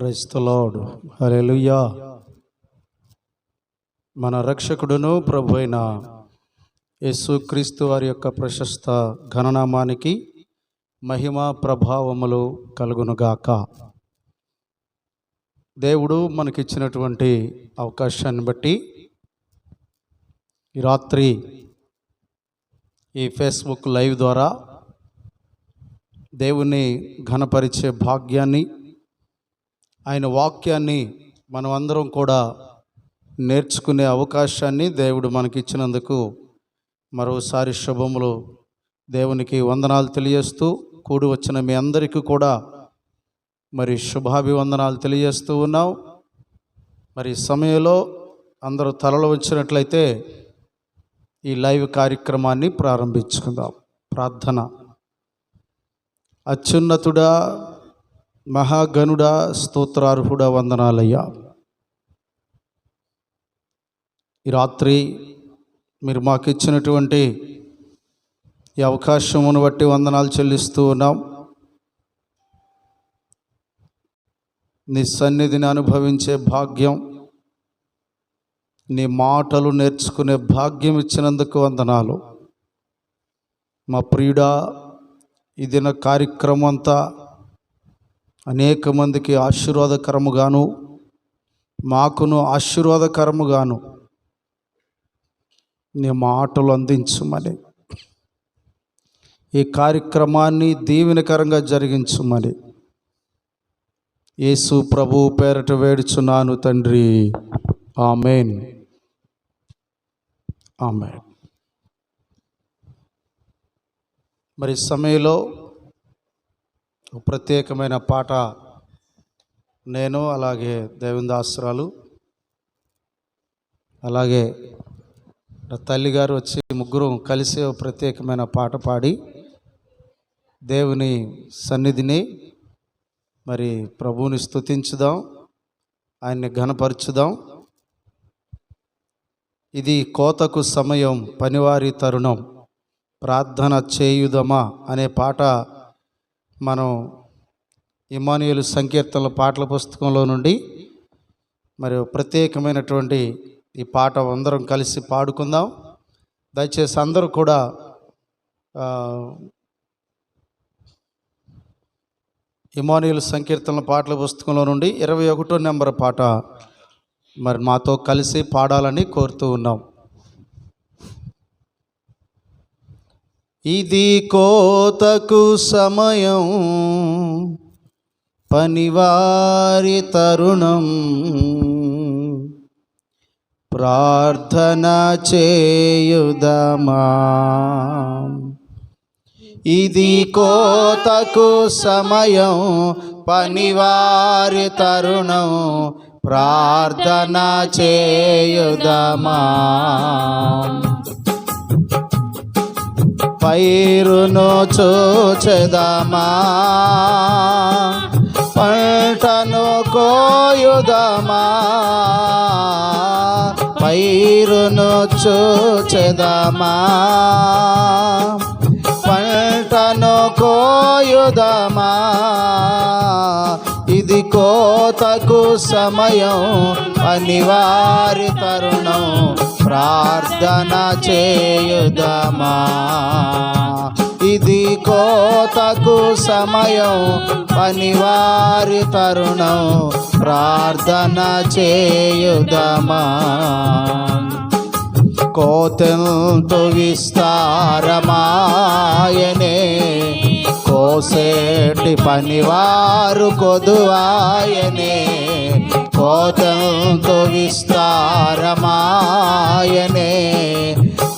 Praise the lord. హల్లెలూయా. మన రక్షకుడును ప్రభు అయిన యేసుక్రీస్తు వారి యొక్క ప్రశస్త ఘననామానికి మహిమ ప్రభావములు కలుగునుగాక. దేవుడు మనకిచ్చినటువంటి అవకాశాన్ని బట్టి ఈ రాత్రి ఈ ఫేస్బుక్ లైవ్ ద్వారా దేవుని ఘనపరిచే భాగ్యాన్ని, ఆయన వాక్యాన్ని మనం అందరం కూడా నేర్చుకునే అవకాశాన్ని దేవుడు మనకిచ్చినందుకు మరోసారి శుభములు. దేవునికి వందనాలు తెలియజేస్తూ కూడి వచ్చిన మీ అందరికీ కూడా మరి శుభాభివందనాలు తెలియజేస్తూ ఉన్నాం. మరి సమయంలో అందరూ తలలు వచ్చినట్లయితే ఈ లైవ్ కార్యక్రమాన్ని ప్రారంభించుకుందాం. ప్రార్థన. అత్యున్నతుడా, మహాగణుడా, స్తోత్రార్హుడా, వందనాలయ్యా. ఈ రాత్రి మీరు మాకు ఇచ్చినటువంటి ఈ అవకాశమును బట్టి వందనాలు చెల్లిస్తూ ఉన్నాం. నీ సన్నిధిని అనుభవించే భాగ్యం, నీ మాటలు నేర్చుకునే భాగ్యం ఇచ్చినందుకు వందనాలు. మా ప్రియుడా, ఈ దిన కార్యక్రమం అంతా అనేక మందికి ఆశీర్వాదకరముగాను, మాకును ఆశీర్వాదకరముగాను నీ మాటలు అందించుమని, ఈ కార్యక్రమాన్ని దీవెనకరంగా జరిగించుమని యేసు ప్రభు పేరట వేడుచున్నాను తండ్రి. ఆమేన్. ఆమేన్. మరి సమయంలో ప్రత్యేకమైన పాట నేను, అలాగే దేవిందాసురాలు, అలాగే తల్లిగారు వచ్చి ముగ్గురు కలిసి ఒక ప్రత్యేకమైన పాట పాడి దేవుని సన్నిధిని మరి ప్రభువుని స్తుతించుదాం, ఆయన్ని ఘనపరచుదాం. ఇది కోతకు సమయం, పనివారి తరుణం, ప్రార్థన చేయుదమా అనే పాట మనం ఇమ్మానుయేలు సంకీర్తనల పాటల పుస్తకంలో నుండి మరి ప్రత్యేకమైనటువంటి ఈ పాట అందరం కలిసి పాడుకుందాం. దయచేసి అందరూ కూడా ఇమ్మానుయేలు సంకీర్తనల పాటల పుస్తకంలో నుండి 21వ నెంబర్ పాట మరి మాతో కలిసి పాడాలని కోరుతూ ఉన్నాం. ఇది కోతకు సమయం, పనివారి తరుణం, ప్రార్థన చేయుదమా. ఇది కోతకు సమయం, పనివారి తరుణం, ప్రార్థన చేయుదమా. పైరును చూచెదమా, పంటను కోయుదమా. పైరును చూచెదమా, పంటను కోయుదమా. ఇది కోతకు సమయం, పనివారి తరుణం, ప్రార్థన చేయుదమా. ఇది కోతకు సమయం, పనివారి తరుణం, ప్రార్థన చేయుదమా. కోతెంతో విస్తారమాయనే, కోసేటి పనివారు కొదువాయనే. కోతెంతో విస్తారమాయనే,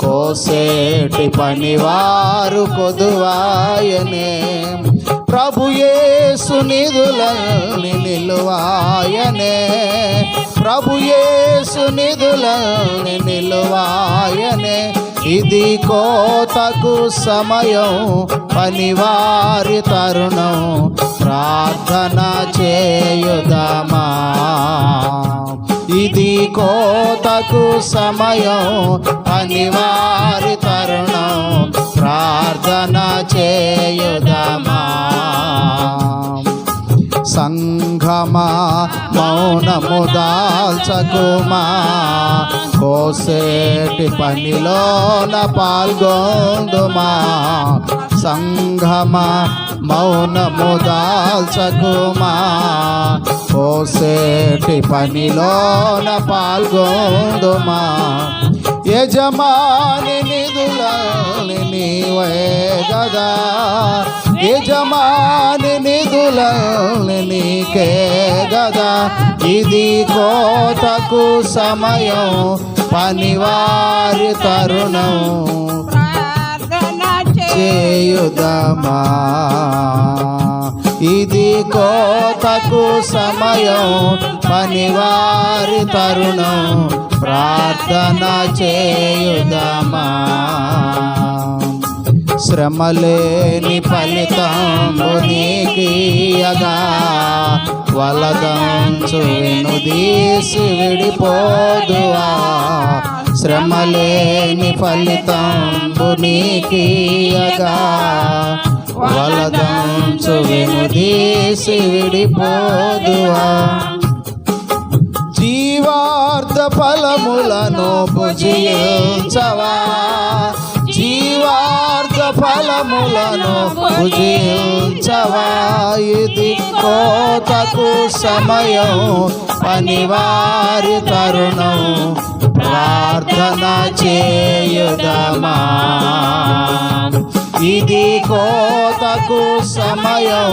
కోసేటి పనివారు కొదువాయనే. ప్రభు యేసు నిధులని నిలువాయనే, ప్రభు యేసు నిధులని నిలువాయనే. ఇది కోతకు సమయం, పనివారి తరుణం, ప్రార్థన చేయుదమా. ఇది కోతకు సమయం, పనివారి తరుణం, ప్రార్థన చేయుదమా. సంఘమా మౌనము దాల్చకుమా, కోసేటి పనిలోన పాల్గొందుమా. సంఘమా మౌనము దాల్చకుమా, కోసేటి పనిలోన పాల్గొందుమా. యజమాని నిధులని నీవే గదా, యజమాని నిధులని నీకే గదా. ఇది కోతకు సమయం, పనివారి తరుణం, చేయుదమా. ఇది కోతకు సమయం, పనివారి తరుణం, ప్రార్థన చేయుదమా. శ్రమలేని ఫలితంబు నీకియగా, వలదంచు వెనుదీసి విడిపోదువా. శ్రమలేని ఫలితంబు నీకియగా, వలదంచు వెనుదీసి విడిపోదువా. జీవార్థ ఫలములను భుజించవా, జీవార్థ ఫలములను భుజించవా. ఇది కోతకు సమయం, పనివారి తరుణం, ప్రార్థన చేయుదమా. ఇది కోతకు సమయం,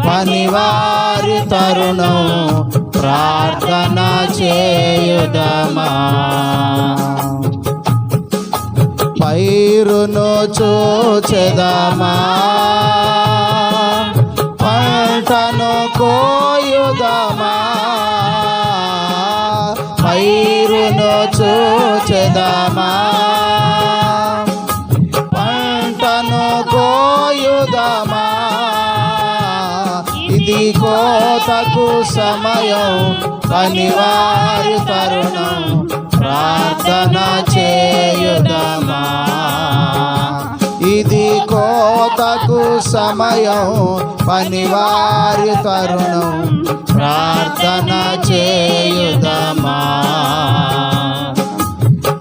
పనివారి తరుణం, ప్రార్థన చేయుదమా. పైరును చూచెదమా, పంటను కోయుదమా. పైరును చూచెదమా, పంటను కోయుదమా. ఇది కోతకు సమయం, పనివారి తరుణం, ప్రార్థన చేయుదమా. ఇది కోతకు సమయం, పనివారి తరుణం, ప్రార్థన చేయుదమా.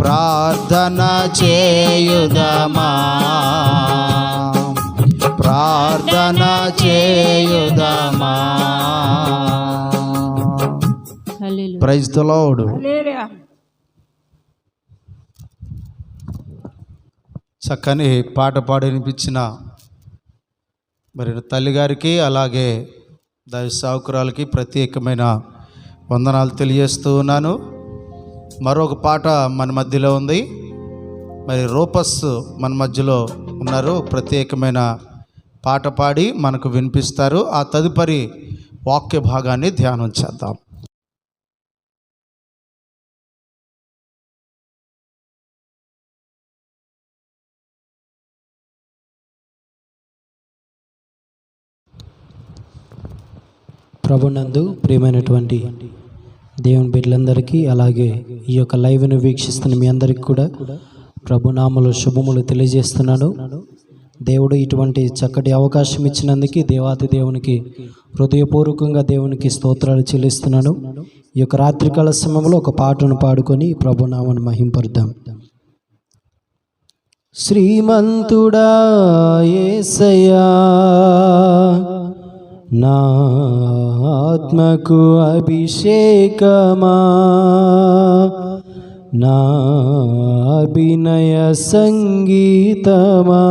ప్రార్థన చేయుదమా, ప్రార్థన చేయుదమా. Praise the lord. చక్కని పాట పాడి వినిపించిన మరి తల్లిగారికి, అలాగే దైవ సేవకురాలకి ప్రత్యేకమైన వందనాలు తెలియజేస్తూ ఉన్నాను. మరొక పాట మన మధ్యలో ఉంది. మరి రూపస్ మన మధ్యలో ఉన్నారు, ప్రత్యేకమైన పాట పాడి మనకు వినిపిస్తారు. ఆ తదుపరి వాక్య భాగాన్ని ధ్యానం చేద్దాం. ప్రభునందు ప్రియమైనటువంటి దేవుని బిడ్డలందరికీ, అలాగే ఈ యొక్క లైవ్ను వీక్షిస్తున్న మీ అందరికీ కూడా ప్రభునామములో శుభములు తెలియజేస్తున్నాను. దేవుడు ఇటువంటి చక్కటి అవకాశం ఇచ్చినందుకు దేవాతి దేవునికి హృదయపూర్వకంగా దేవునికి స్తోత్రాలు చెల్లిస్తున్నాను. ఈ యొక్క రాత్రికాల సమయంలో ఒక పాటను పాడుకొని ప్రభునామను మహింపరుద్దాం. శ్రీమంతుడా యేసయ్యా, నా ఆత్మకు అభిషేకమా, నా అభినయ సంగీతమా.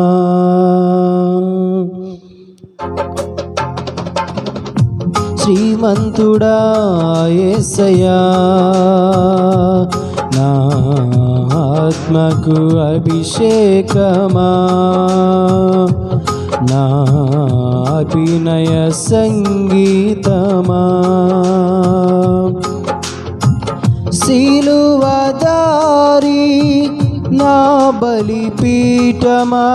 శ్రీమంతుడా యేసయ్యా, నా ఆత్మకు అభిషేకమా, నా అభినయ సంగీతమా. సిలువదారి నా బలిపీఠమా,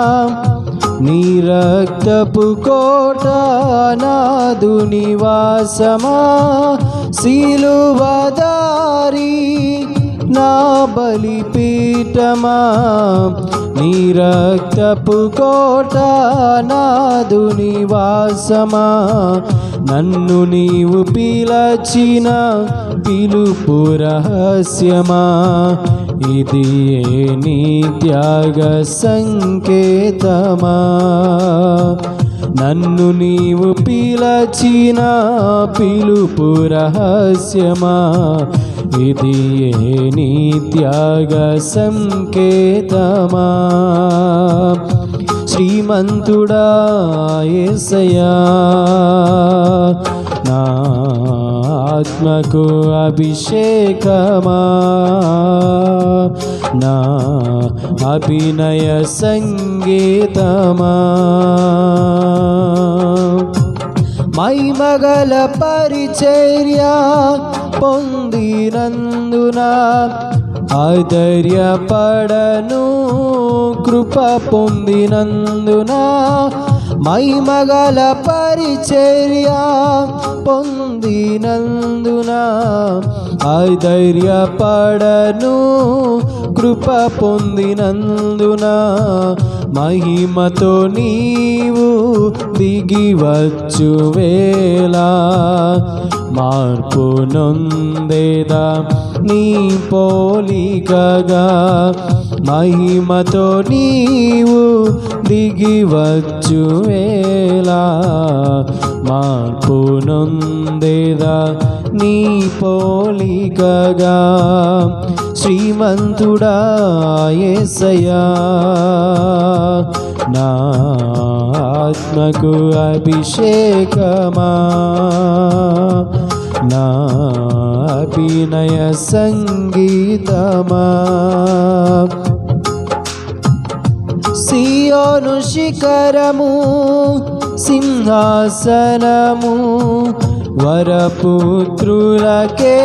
నీ రక్తపు కోట నాదు నివాసమా. సిలువదారి నా బలిపీఠమా, నీ రక్తపు కోట నాదు నివాసమా. నన్ను నీవు పిలచిన పిలుపు రహస్యమా, ఇది నీ త్యాగ సంకేతమా. నన్ను నీవు పిలచిన పిలుపు రహస్యమా, ఇది నీ త్యాగ సంకేతమా. శ్రీమంతుడా యేసయ్యా, నా ఆత్మకు అభిషేకమా, నా అభినయ సంగీతమా. మహిమగల పరిచర్య పొందినందున ఆధైర్యపడను, కృప పొందినందున. మహిమగల పరిచర్య పొందినందున ఆధైర్యపడను, కృప పొందినందున. మహిమతో నీవు దిగివచ్చు వేళ, మార్పు నొందేదా నీ పోలికగా. మహిమతో నీవు దిగివచ్చు వేళ, మార్పు నొందేదా నీ పోలికగా. శ్రీమంతుడా యేసయ్యా, నా ఆత్మకు అభిషేకమా, నా అభినయ సంగీతమా. సియోను శిఖరము సింహాసనము, వరపుత్రులకే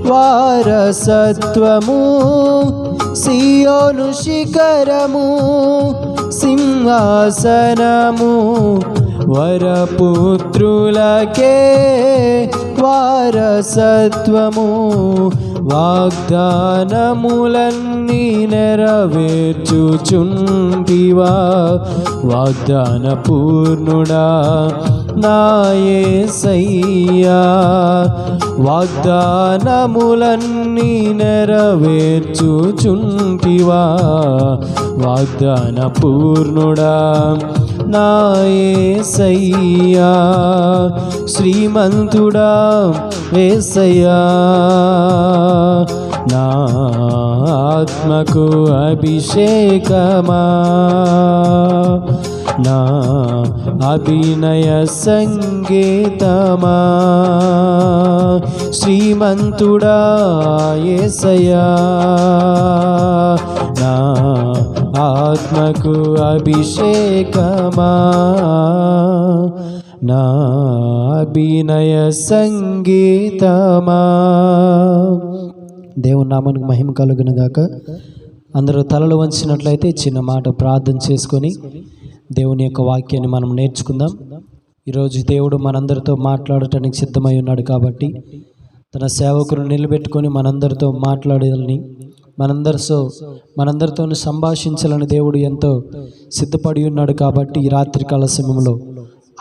వారసత్వము. సియోను శిఖరము సింహాసనము, వరపుత్రులకే వారసత్వము. వాగ్దానములన్నీ నెరవేర్చుచుంటివా, వాగ్దాన పూర్ణుడా నా యేసయ్యా. వాగ్దానములన్నీ నెరవేర్చుచుంటివా, వాగ్దాన పూర్ణుడా నా యేసయ్యా. శ్రీమంతుడా యేసయ్యా, నా ఆత్మకు అభిషేకమా, నా అభినయ సంగీతమా. శ్రీమంతుడా యేసయ్యా, నా ఆత్మకు అభిషేకమా, నా అభినయ సంగీతమా. దేవుని నామానికి మహిమ కలుగును గాక. అందరూ తలలు వంచినట్లయితే చిన్న మాట ప్రార్థన చేసుకొని దేవుని యొక్క వాక్యాన్ని మనం నేర్చుకుందాం. ఈరోజు దేవుడు మనందరితో మాట్లాడటానికి సిద్ధమై ఉన్నాడు కాబట్టి తన సేవకులను నిలబెట్టుకొని మనందరితో మాట్లాడాలని, మనందరితో సంభాషించాలని దేవుడు ఎంతో సిద్ధపడి ఉన్నాడు. కాబట్టి ఈ రాత్రికాల సమయంలో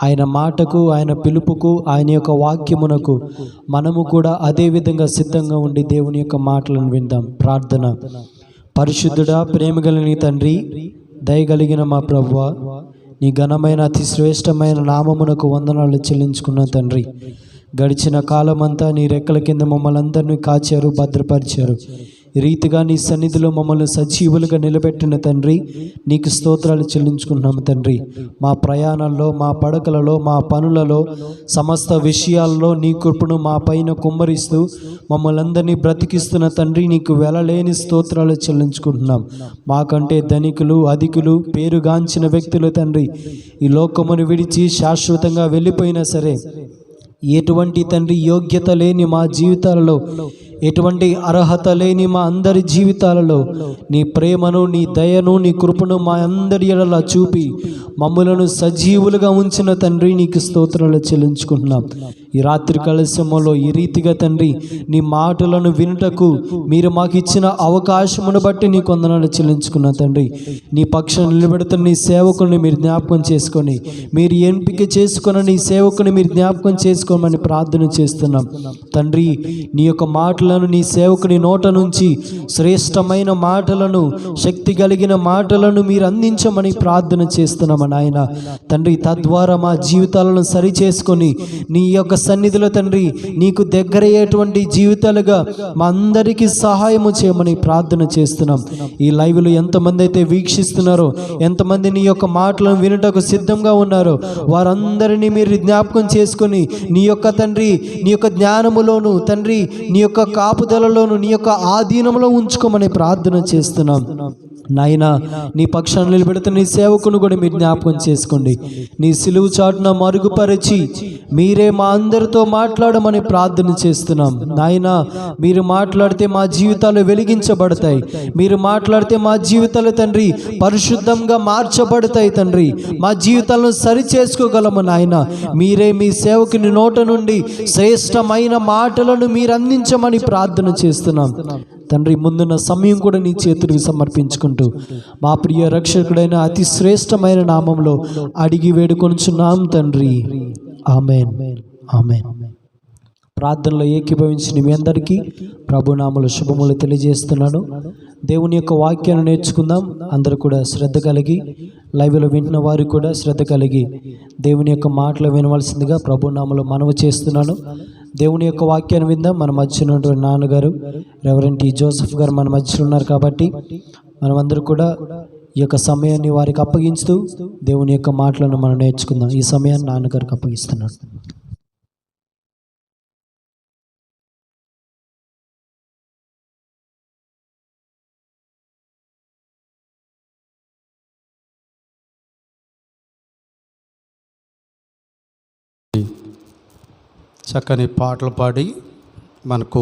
ఆయన మాటకు, ఆయన పిలుపుకు, ఆయన యొక్క వాక్యమునకు మనము కూడా అదే విధంగా సిద్ధంగా ఉండి దేవుని యొక్క మాటలను విందాం. ప్రార్థన. పరిశుద్ధుడా, ప్రేమగల నీ తండ్రి, దయగలిగిన మా ప్రభువా, నీ ఘనమైన అతి శ్రేష్టమైన నామమునకు వందనాలు చెల్లించుకున్న తండ్రి. గడిచిన కాలమంతా నీ రెక్కల కింద మమ్మల్ని అందరినీ కాచారు, భద్రపరిచారు. ఈ రీతిగా నీ సన్నిధిలో మమ్మల్ని సజీవులుగా నిలబెట్టిన తండ్రి, నీకు స్తోత్రాలు చెల్లించుకుంటున్నాము తండ్రి. మా ప్రయాణాల్లో, మా పడకలలో, మా పనులలో, సమస్త విషయాల్లో నీ కృపను మా పైన కుమ్మరిస్తూ మమ్మల్ని అందరినీ బ్రతికిస్తున్న తండ్రి, నీకు వెలలేని స్తోత్రాలు చెల్లించుకుంటున్నాం. మాకంటే ధనికులు, అధికులు, పేరుగాంచిన వ్యక్తులు తండ్రి ఈ లోకమును విడిచి శాశ్వతంగా వెళ్ళిపోయినా సరే, ఎటువంటి తండ్రి యోగ్యత లేని మా జీవితాలలో ఎటువంటి అర్హత లేని మా అందరి జీవితాలలో నీ ప్రేమను, నీ దయను, నీ కృపను మా అందరి ఎడల చూపి మమ్ములను సజీవులుగా ఉంచిన తండ్రి నీకు స్తోత్రాలు చెల్లించుకుంటున్నాం. ఈ రాత్రి కలశంలో ఈ రీతిగా తండ్రి నీ మాటలను వినుటకు మీరు మాకు ఇచ్చిన అవకాశమును బట్టి నీ వందనాలు చెల్లించుకున్నా తండ్రి. నీ పక్షాన్ని నిలబెడుతున్న నీ సేవకుని మీరు జ్ఞాపకం చేసుకొని, మీరు ఎంపిక చేసుకున్న నీ సేవకుని మీరు జ్ఞాపకం చేసుకోమని ప్రార్థన చేస్తున్నాం తండ్రి. నీ యొక్క మాటలను నీ సేవకుని నోట నుంచి శ్రేష్టమైన మాటలను, శక్తి కలిగిన మాటలను మీరు అందించమని ప్రార్థన చేస్తున్నాం నాయన తండ్రి. తద్వారా మా జీవితాలను సరి చేసుకొని నీ యొక్క సన్నిధిలో తండ్రి నీకు దగ్గరయ్యేటువంటి జీవితాలుగా మా అందరికీ సహాయము చేయమని ప్రార్థన చేస్తున్నాం. ఈ లైవ్లో ఎంతమంది అయితే వీక్షిస్తున్నారో, ఎంతమంది నీ యొక్క మాటలను వినటకు సిద్ధంగా ఉన్నారో వారందరినీ మీరు జ్ఞాపకం చేసుకొని నీ యొక్క తండ్రి నీ యొక్క జ్ఞానములోను తండ్రి నీ యొక్క కాపుదలలోను నీ యొక్క ఆధీనంలో ఉంచుకోమని ప్రార్థన చేస్తున్నాం నాయన. నీ పక్షాన్ని నిలబెడుతున్న నీ సేవకును కూడా మీరు జ్ఞాపకం చేసుకోండి. నీ సిలువు చాటున మరుగుపరిచి మీరే మా అందరితో మాట్లాడమని ప్రార్థన చేస్తున్నాం నాయన. మీరు మాట్లాడితే మా జీవితాలు వెలిగించబడతాయి. మీరు మాట్లాడితే మా జీవితాలు తండ్రి పరిశుద్ధంగా మార్చబడతాయి తండ్రి. మా జీవితాలను సరి చేసుకోగలము నాయన. మీరే మీ సేవకుని నోట నుండి శ్రేష్టమైన మాటలను మీరు అందించమని ప్రార్థన చేస్తున్నాం తండ్రి. ముందున్న సమయం కూడా నీ చేతులకు సమర్పించుకుంటూ మా ప్రియ రక్షకుడైన అతి శ్రేష్టమైన నామంలో అడిగి వేడుకొనుచున్నాం తండ్రి. ఆమేన్, ఆమేన్. ప్రార్థనలో ఏకీభవించిన మీ అందరికీ ప్రభునామములో శుభములు తెలియజేస్తున్నాను. దేవుని యొక్క వాక్యాన్ని నేర్చుకుందాం. అందరూ కూడా శ్రద్ధ కలిగి, లైవ్లో వింటున్న వారు కూడా శ్రద్ధ కలిగి దేవుని యొక్క మాటలు వినవలసిందిగా ప్రభునామములో మనవి చేస్తున్నాను. దేవుని యొక్క వాక్యాన్ని విందాం. మన మధ్య ఉన్నటువంటి నాన్నగారు రెవరెంట్ జోసెఫ్ గారు మన మధ్యలో ఉన్నారు కాబట్టి మనమందరూ కూడా ఈ యొక్క సమయాన్ని వారికి అప్పగిస్తూ దేవుని యొక్క మాటలను మనం నేర్చుకుందాం. ఈ సమయాన్ని నాన్నగారికి అప్పగిస్తున్నాను. చక్కని పాటలు పాడి మనకు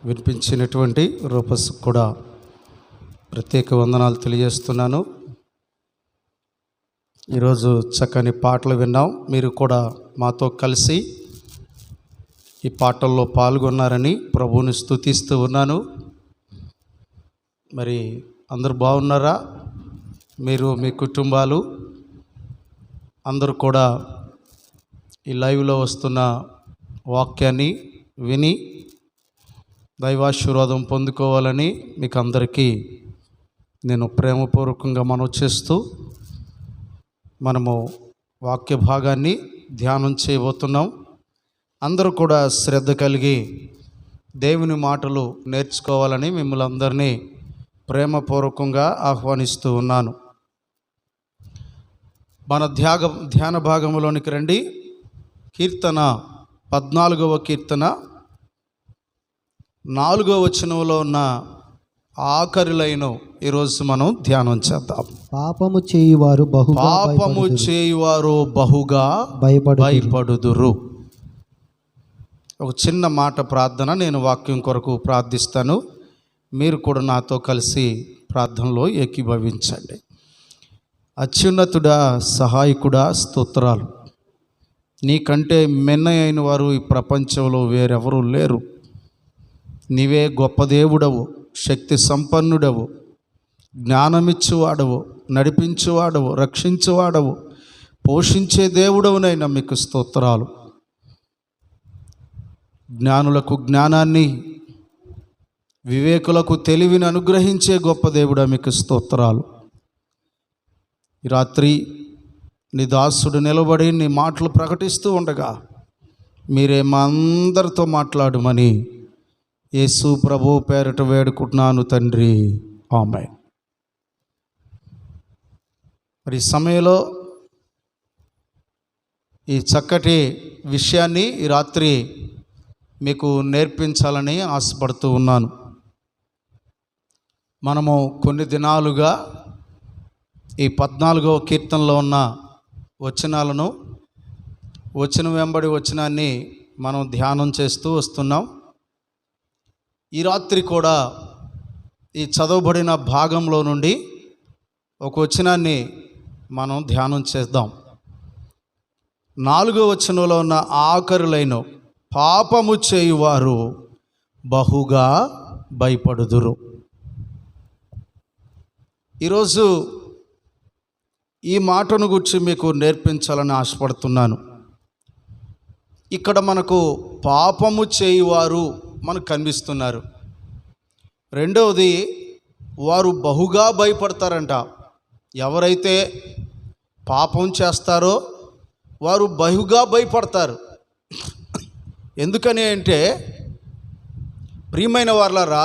వినిపించినటువంటి రూపస్ కూడా ప్రత్యేక వందనాలు తెలియజేస్తున్నాను. ఈరోజు చక్కని పాటలు విన్నాం. మీరు కూడా మాతో కలిసి ఈ పాటల్లో పాల్గొన్నారని ప్రభువుని స్తుతిస్తూ ఉన్నాను. మరి అందరూ బాగున్నారా? మీరు, మీ కుటుంబాలు అందరూ కూడా ఈ లైవ్లో వస్తున్న వాక్యాన్ని విని దైవాశీర్వాదం పొందుకోవాలని మీకు అందరికీ నేను ప్రేమపూర్వకంగా మనవి చేస్తూ మనము వాక్య భాగాన్ని ధ్యానం చేయబోతున్నాం. అందరూ కూడా శ్రద్ధ కలిగి దేవుని మాటలు నేర్చుకోవాలని మిమ్మల్ని అందరినీ ప్రేమపూర్వకంగా ఆహ్వానిస్తూ ఉన్నాను. మన ధ్యాన భాగంలోనికి రండి. కీర్తన 14వ కీర్తన 4వ వచనంలో ఉన్న ఆఖరి లైను ఈరోజు మనం ధ్యానం చేద్దాం. పాపము చేయువారు బహుగా భయపడుదురు. ఒక చిన్న మాట ప్రార్థన, నేను వాక్యం కొరకు ప్రార్థిస్తాను. మీరు కూడా నాతో కలిసి ప్రార్థనలో ఏకీభవించండి. అత్యున్నతుడా, సహాయకుడా, స్తోత్రాలు. నీకంటే మిన్న అయిన వారు ఈ ప్రపంచంలో వేరెవరూ లేరు. నీవే గొప్ప దేవుడవు, శక్తి సంపన్నుడవు, జ్ఞానమిచ్చువాడవు, నడిపించువాడవు, రక్షించువాడవు, పోషించే దేవుడవునైనా మీకు స్తోత్రాలు. జ్ఞానులకు జ్ఞానాన్ని, వివేకులకు తెలివిని అనుగ్రహించే గొప్ప దేవుడా మీకు స్తోత్రాలు. ఈ రాత్రి నీ దాసుడు నిలబడి నీ మాటలు ప్రకటిస్తూ ఉండగా మీరే మా అందరితో మాట్లాడమని యేసు ప్రభు పేరిట వేడుకుంటున్నాను తండ్రి. ఆమేన్. మరి ఈ సమయంలో ఈ చక్కటి విషయాన్ని ఈ రాత్రి మీకు నేర్పించాలని ఆశపడుతూ ఉన్నాను. మనము కొన్ని దినాలుగా ఈ 14వ కీర్తనలో ఉన్న వచనాలను, వచనం వెంబడి వచనాన్ని మనం ధ్యానం చేస్తూ వస్తున్నాం. ఈ రాత్రి కూడా ఈ చదవబడిన భాగంలో నుండి ఒక వచనాన్ని మనం ధ్యానం చేద్దాం. 4వ వచనంలో ఉన్న ఆఖరి లైను, పాపము చేయువారు బహుగా భయపడుదురు. ఈరోజు ఈ మాటను గురించి మీకు నేర్పించాలని ఆశపడుతున్నాను. ఇక్కడ మనకు పాపము చేయువారు మనకు కనిపిస్తున్నారు. రెండవది, వారు బహుగా భయపడతారంట. ఎవరైతే పాపం చేస్తారో వారు బహుగా భయపడతారు. ఎందుకని అంటే, ప్రియమైన వాళ్ళారా,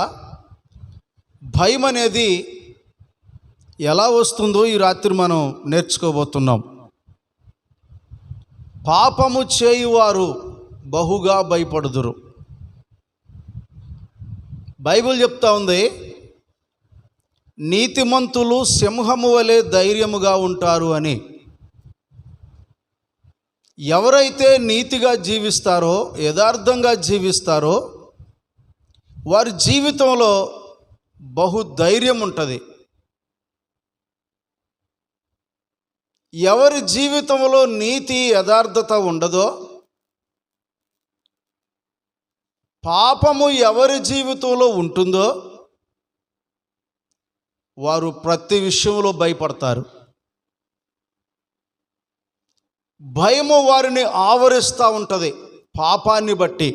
భయం అనేది ఎలా వస్తుందో ఈ రాత్రి మనం నేర్చుకోబోతున్నాం. పాపము చేయువారు బహుగా భయపడుదురు. బైబిల్ చెప్తా ఉంది, నీతిమంతులు సింహము వలె ధైర్యముగా ఉంటారు అని. ఎవరైతే నీతిగా జీవిస్తారో, యథార్థంగా జీవిస్తారో వారి జీవితంలో బహు ధైర్యం ఉంటుంది. ఎవరి జీవితంలో నీతి యథార్థత ఉండదో, పాపము ఎవరి జీవితంలో ఉంటుందో వారు ప్రతి విషయంలో భయపడతారు. భయము వారిని ఆవరిస్తూ ఉంటుంది పాపాన్ని బట్టి.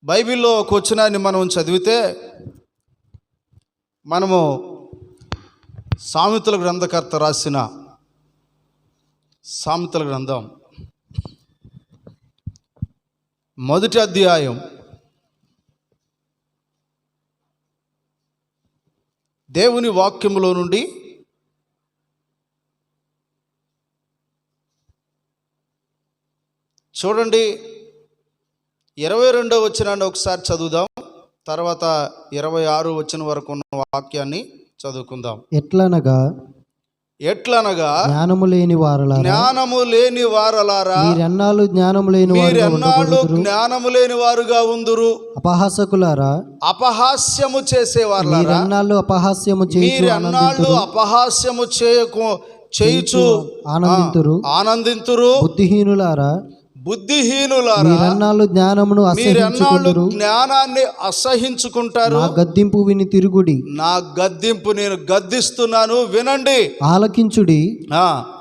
బైబిల్లో ఒక వచనాన్ని మనం చదివితే, మనము సామెతల గ్రంథకర్త రాసిన సామెతల గ్రంథం 1వ అధ్యాయం దేవుని వాక్యములో నుండి చూడండి, 22వ వచనాన్ని ఒకసారి చదువుదాం. తర్వాత 26వ వచనం వరకు ఉన్న వాక్యాన్ని చదువుకుందాం. ఎట్లనగా జ్ఞానము లేని వారలారా మీరెన్నాళ్ళు జ్ఞానము లేని వారుగా ఉందురు. అపహాసకులారా అపహాస్యము చేసేవారు అపహాస్యము చేయుచు ఆనందింతురు. బుద్ధిహీనులారా జ్ఞానాన్ని అసహించుకుంటారు. నా గద్దింపు విని తిరుగుడి. నా గద్దింపు నేను గద్దిస్తున్నాను, వినండి. ఆలకించుడి.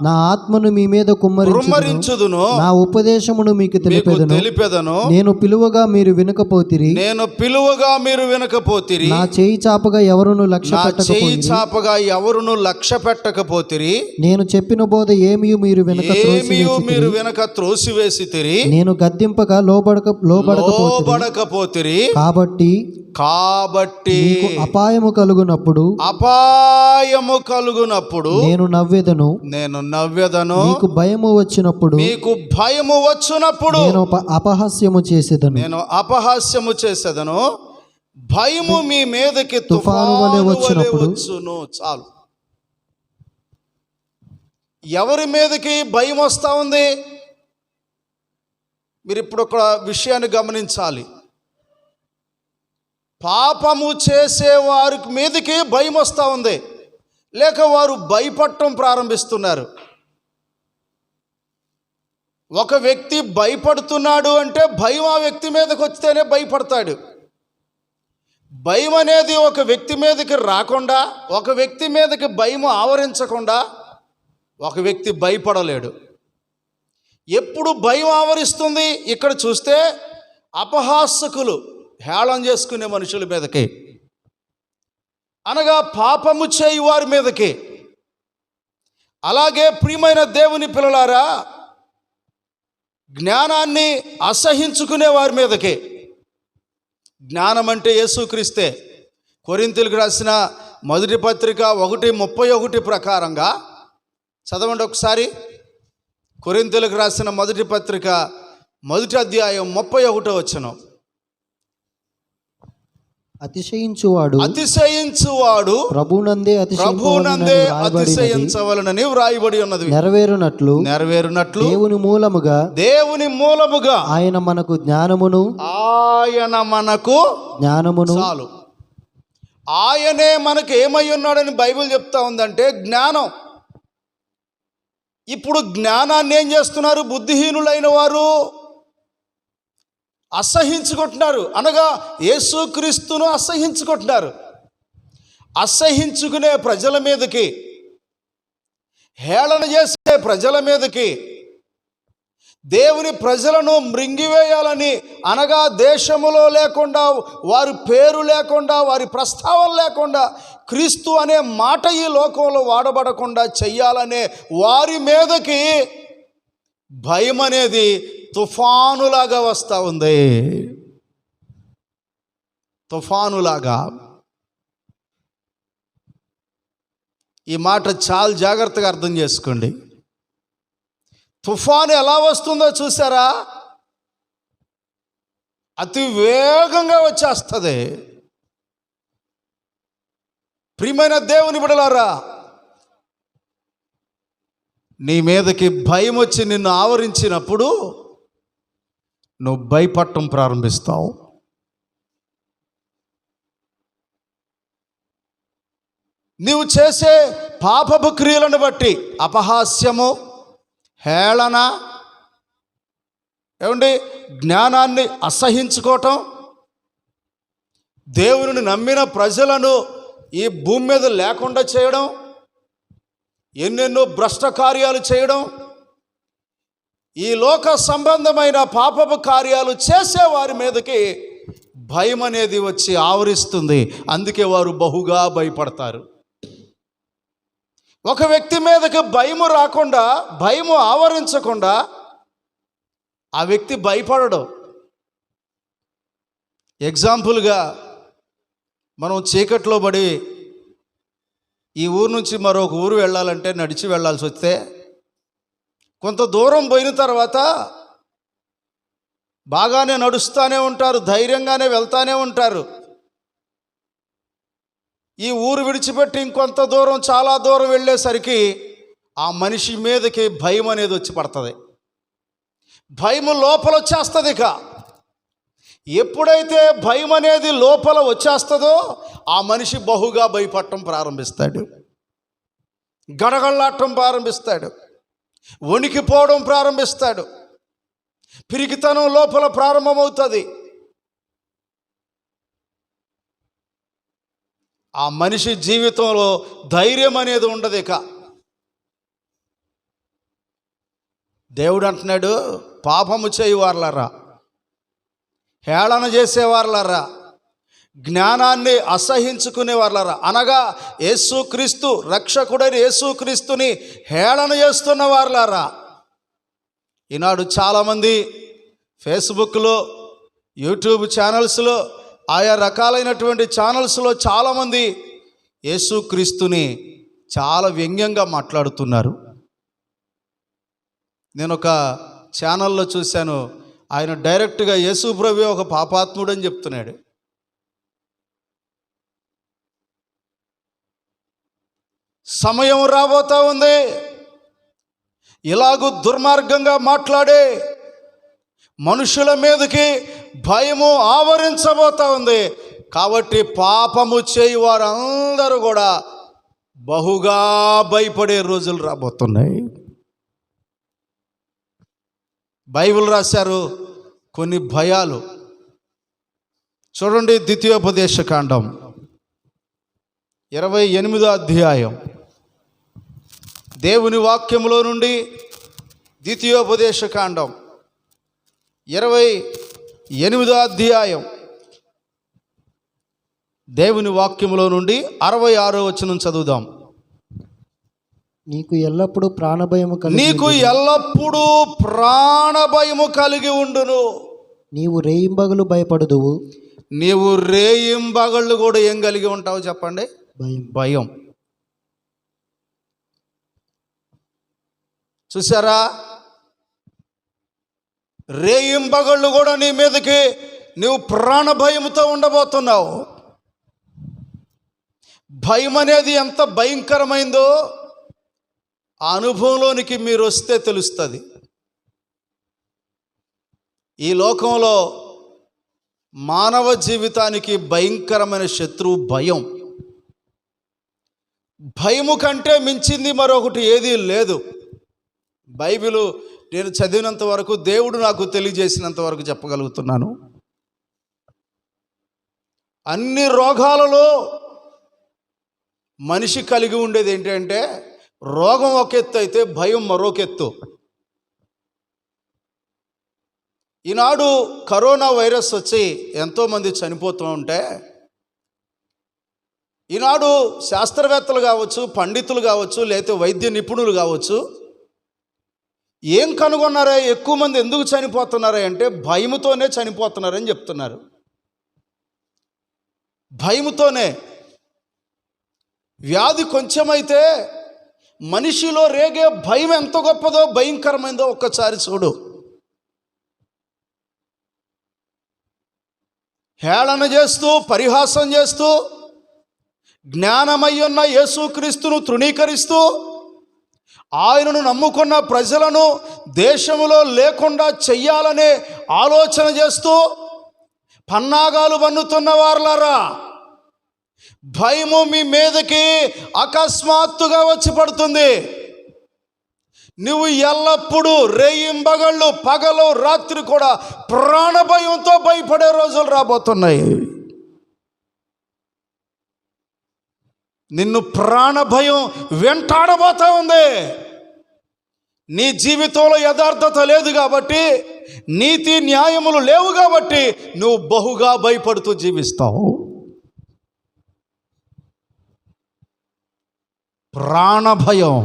నా ఆత్మను మీ మీద కుమ్మరించుదును. నా ఉపదేశమును మీకు తెలిపెదను. నేను పిలువగా మీరు వినకపోతిరి. నా చేయి చాపగా ఎవరును లక్ష్య పెట్టకపోతిరి. నేను చెప్పిన బోధ ఏమీ మీరు వినక త్రోసివేసి, నేను గద్దింపగా లోబడకపోతిరి. కాబట్టి అపాయము కలుగునప్పుడు నేను నవ్వెదను. మీకు భయము వచ్చినప్పుడు నేను అపహాస్యము చేసేదను. భయము మీ మీదకి తుఫాను వలె వచ్చినప్పుడు. చాలు. ఎవరి మీదకి భయం వస్తూ ఉంది? మీరు ఇప్పుడు ఒక విషయాన్ని గమనించాలి. పాపము చేసే వారి మీదకి భయం వస్తూ ఉంది, లేక వారు భయపడటం ప్రారంభిస్తున్నారు. ఒక వ్యక్తి భయపడుతున్నాడు అంటే భయం ఆ వ్యక్తి మీదకి వస్తేనే భయపడతాడు. భయం అనేది ఒక వ్యక్తి మీదకి రాకుండా, ఒక వ్యక్తి మీదకి భయం ఆవరించకుండా ఒక వ్యక్తి భయపడలేడు. ఎప్పుడు భయం ఆవరిస్తుంది? ఇక్కడ చూస్తే అపహాసకులు, హేళన చేసుకునే మనుషుల మీదకి, అనగా పాపము చేయు వారి మీదకి. అలాగే ప్రియమైన దేవుని పిల్లలారా, జ్ఞానాన్ని అసహించుకునే వారి మీదకి. జ్ఞానం అంటే యేసుక్రీస్తే. కొరింథీయులకు రాసిన 1వ పత్రిక 1:31 ప్రకారంగా చదవండి ఒకసారి. కొరింథీయులకు రాసిన 1వ పత్రిక 1వ అధ్యాయం 31వ వచనం. అతిశయించువాడు ప్రభునందే అతిశయించవలనని వ్రాయబడి ఉన్నది. నెరవేరునట్లు దేవుని మూలముగా ఆయన మనకు జ్ఞానమును చాలు. ఆయనే మనకు ఏమై ఉన్నాడని బైబిల్ చెప్తా ఉందంటే జ్ఞానం. ఇప్పుడు జ్ఞానాన్ని ఏం చేస్తున్నారు? బుద్ధిహీనులైన వారు అసహించుకుంటున్నారు, అనగా యేసుక్రీస్తును అసహించుకుంటున్నారు. అసహించుకునే ప్రజల మీదకి, హేళన చేసే ప్రజల మీదకి, దేవుని ప్రజలను మృంగివేయాలని, అనగా దేశములో లేకుండా, వారి పేరు లేకుండా, వారి ప్రస్తావన లేకుండా, క్రీస్తు అనే మాట ఈ లోకంలో వాడబడకుండా చెయ్యాలనే వారి మీదకి భయం అనేది తుఫానులాగా వస్తూ ఉంది. తుఫానులాగా. ఈ మాట చాలా జాగ్రత్తగా అర్థం చేసుకోండి. తుఫాను ఎలా వస్తుందో చూసారా? అతి వేగంగా వచ్చేస్తుంది. ప్రియమైన దేవుని బిడ్డలారా, నీ మీదకి భయం వచ్చి నిన్ను ఆవరించినప్పుడు నువ్వు భయపడటం ప్రారంభిస్తావు. నీవు చేసే పాపపు క్రియలను బట్టి అపహాస్యము, హేళన, జ్ఞానాన్ని అసహించుకోవటం, దేవుని నమ్మిన ప్రజలను ఈ భూమి మీద లేకుండా చేయడం, ఎన్నెన్నో భ్రష్ట కార్యాలు చేయడం, ఈ లోక సంబంధమైన పాపపు కార్యాలు చేసే వారి మీదకి భయం అనేది వచ్చి ఆవరిస్తుంది. అందుకే వారు బహుగా భయపడతారు. ఒక వ్యక్తి మీదకి భయము రాకుండా, భయము ఆవరించకుండా ఆ వ్యక్తి భయపడడు. ఎగ్జాంపుల్గా మనం చీకట్లో పడి ఈ ఊరు నుంచి మరొక ఊరు వెళ్ళాలంటే నడిచి వెళ్ళాల్సి వస్తే కొంత దూరం పోయిన తర్వాత బాగానే నడుస్తూనే ఉంటారు, ధైర్యంగానే వెళ్తానే ఉంటారు. ఈ ఊరు విడిచిపెట్టి ఇంకొంత దూరం, చాలా దూరం వెళ్ళేసరికి ఆ మనిషి మీదకి భయం అనేది వచ్చి పడుతుంది. భయం లోపల వచ్చేస్తుంది. ఇక ఎప్పుడైతే భయం అనేది లోపల వచ్చేస్తుందో ఆ మనిషి బహుగా భయపడటం ప్రారంభిస్తాడు, గడగడలాడటం ప్రారంభిస్తాడు, వణికిపోవడం ప్రారంభిస్తాడు, పిరికితనం లోపల ప్రారంభమవుతుంది. ఆ మనిషి జీవితంలో ధైర్యం అనేది ఉండదు. ఇక దేవుడు అంటున్నాడు, పాపము చేయువార్లారా, హేళన చేసేవార్లారా, జ్ఞానాన్ని అసహించుకునేవార్లారా, అనగా యేసుక్రీస్తు, రక్షకుడైన యేసుక్రీస్తుని హేళన చేస్తున్న వార్లారా. ఈనాడు చాలామంది ఫేస్బుక్లో, యూట్యూబ్ ఛానల్స్లో, ఆయా రకాలైనటువంటి ఛానల్స్లో చాలామంది యేసుక్రీస్తుని చాలా వ్యంగ్యంగా మాట్లాడుతున్నారు. నేను ఒక ఛానల్లో చూశాను, ఆయన డైరెక్ట్గా యేసు ప్రభువే ఒక పాపాత్ముడని చెప్తున్నాడు. సమయం రాబోతా ఉంది, ఇలాగూ దుర్మార్గంగా మాట్లాడే మనుషుల మీదకి భయము ఆవరించబోతా ఉంది. కాబట్టి పాపము చేయి వారందరూ కూడా బహుగా భయపడే రోజులు రాబోతున్నాయి. బైబిల్ రాశారు కొన్ని భయాలు. చూడండి, ద్వితీయోపదేశకాండం 28వ అధ్యాయం, దేవుని వాక్యములో నుండి ద్వితీయోపదేశకాండం 28వ అధ్యాయం, దేవుని వాక్యములో నుండి 66వ వచనం చదువుదాం. నీకు ఎల్లప్పుడూ ప్రాణభయము కలిగి ఉండును. నీవు రేయింబగలు భయపడుదువు. నీవు రేయింబగళ్ళు కూడా ఏం కలిగి ఉంటావు చెప్పండి? భయం. చూసారా? రేయింబగళ్ళు కూడా నీ మీదకి నువ్వు ప్రాణ భయముతో ఉండబోతున్నావు. భయం అనేది ఎంత భయంకరమైందో ఆ అనుభవంలోనికి మీరు వస్తే తెలుస్తుంది. ఈ లోకంలో మానవ జీవితానికి భయంకరమైన శత్రువు భయం. భయము కంటే మించింది మరొకటి ఏదీ లేదు. బైబిలు నేను చదివినంత వరకు, దేవుడు నాకు తెలియజేసినంత వరకు చెప్పగలుగుతున్నాను. అన్ని రోగాలలో మనిషి కలిగి ఉండేది ఏంటంటే, రోగం ఒక ఎత్తు అయితే భయం మరొక ఎత్తు. ఈనాడు కరోనా వైరస్ వచ్చి ఎంతోమంది చనిపోతూ ఉంటే, ఈనాడు శాస్త్రవేత్తలు కావచ్చు, పండితులు కావచ్చు, లేకపోతే వైద్య నిపుణులు కావచ్చు, ఏం కనుగొన్నారా, ఎక్కువ మంది ఎందుకు చనిపోతున్నారా అంటే భయముతోనే చనిపోతున్నారని చెప్తున్నారు. భయముతోనే. వ్యాధి కొంచెమైతే మనిషిలో రేగే భయం ఎంత గొప్పదో, భయంకరమైందో ఒక్కసారి చూడు. హేళన చేస్తూ, పరిహాసం చేస్తూ, జ్ఞానమై ఉన్న యేసుక్రీస్తును తృణీకరిస్తూ, ఆయనను నమ్ముకున్న ప్రజలను దేశంలో లేకుండా చెయ్యాలనే ఆలోచన చేస్తూ పన్నాగాలు పన్నుతున్న వారులారా, భయము మీ మీదకి అకస్మాత్తుగా వచ్చి పడుతుంది. నువ్వు ఎల్లప్పుడూ రేయింబగళ్ళు, పగలు రాత్రి కూడా ప్రాణభయంతో భయపడే రోజులు రాబోతున్నాయి. నిన్ను ప్రాణభయం వెంటాడబోతా ఉంది. నీ జీవితంలో యథార్థత లేదు కాబట్టి, నీతి న్యాయములు లేవు కాబట్టి నువ్వు బహుగా భయపడుతూ జీవిస్తావు. ప్రాణభయం.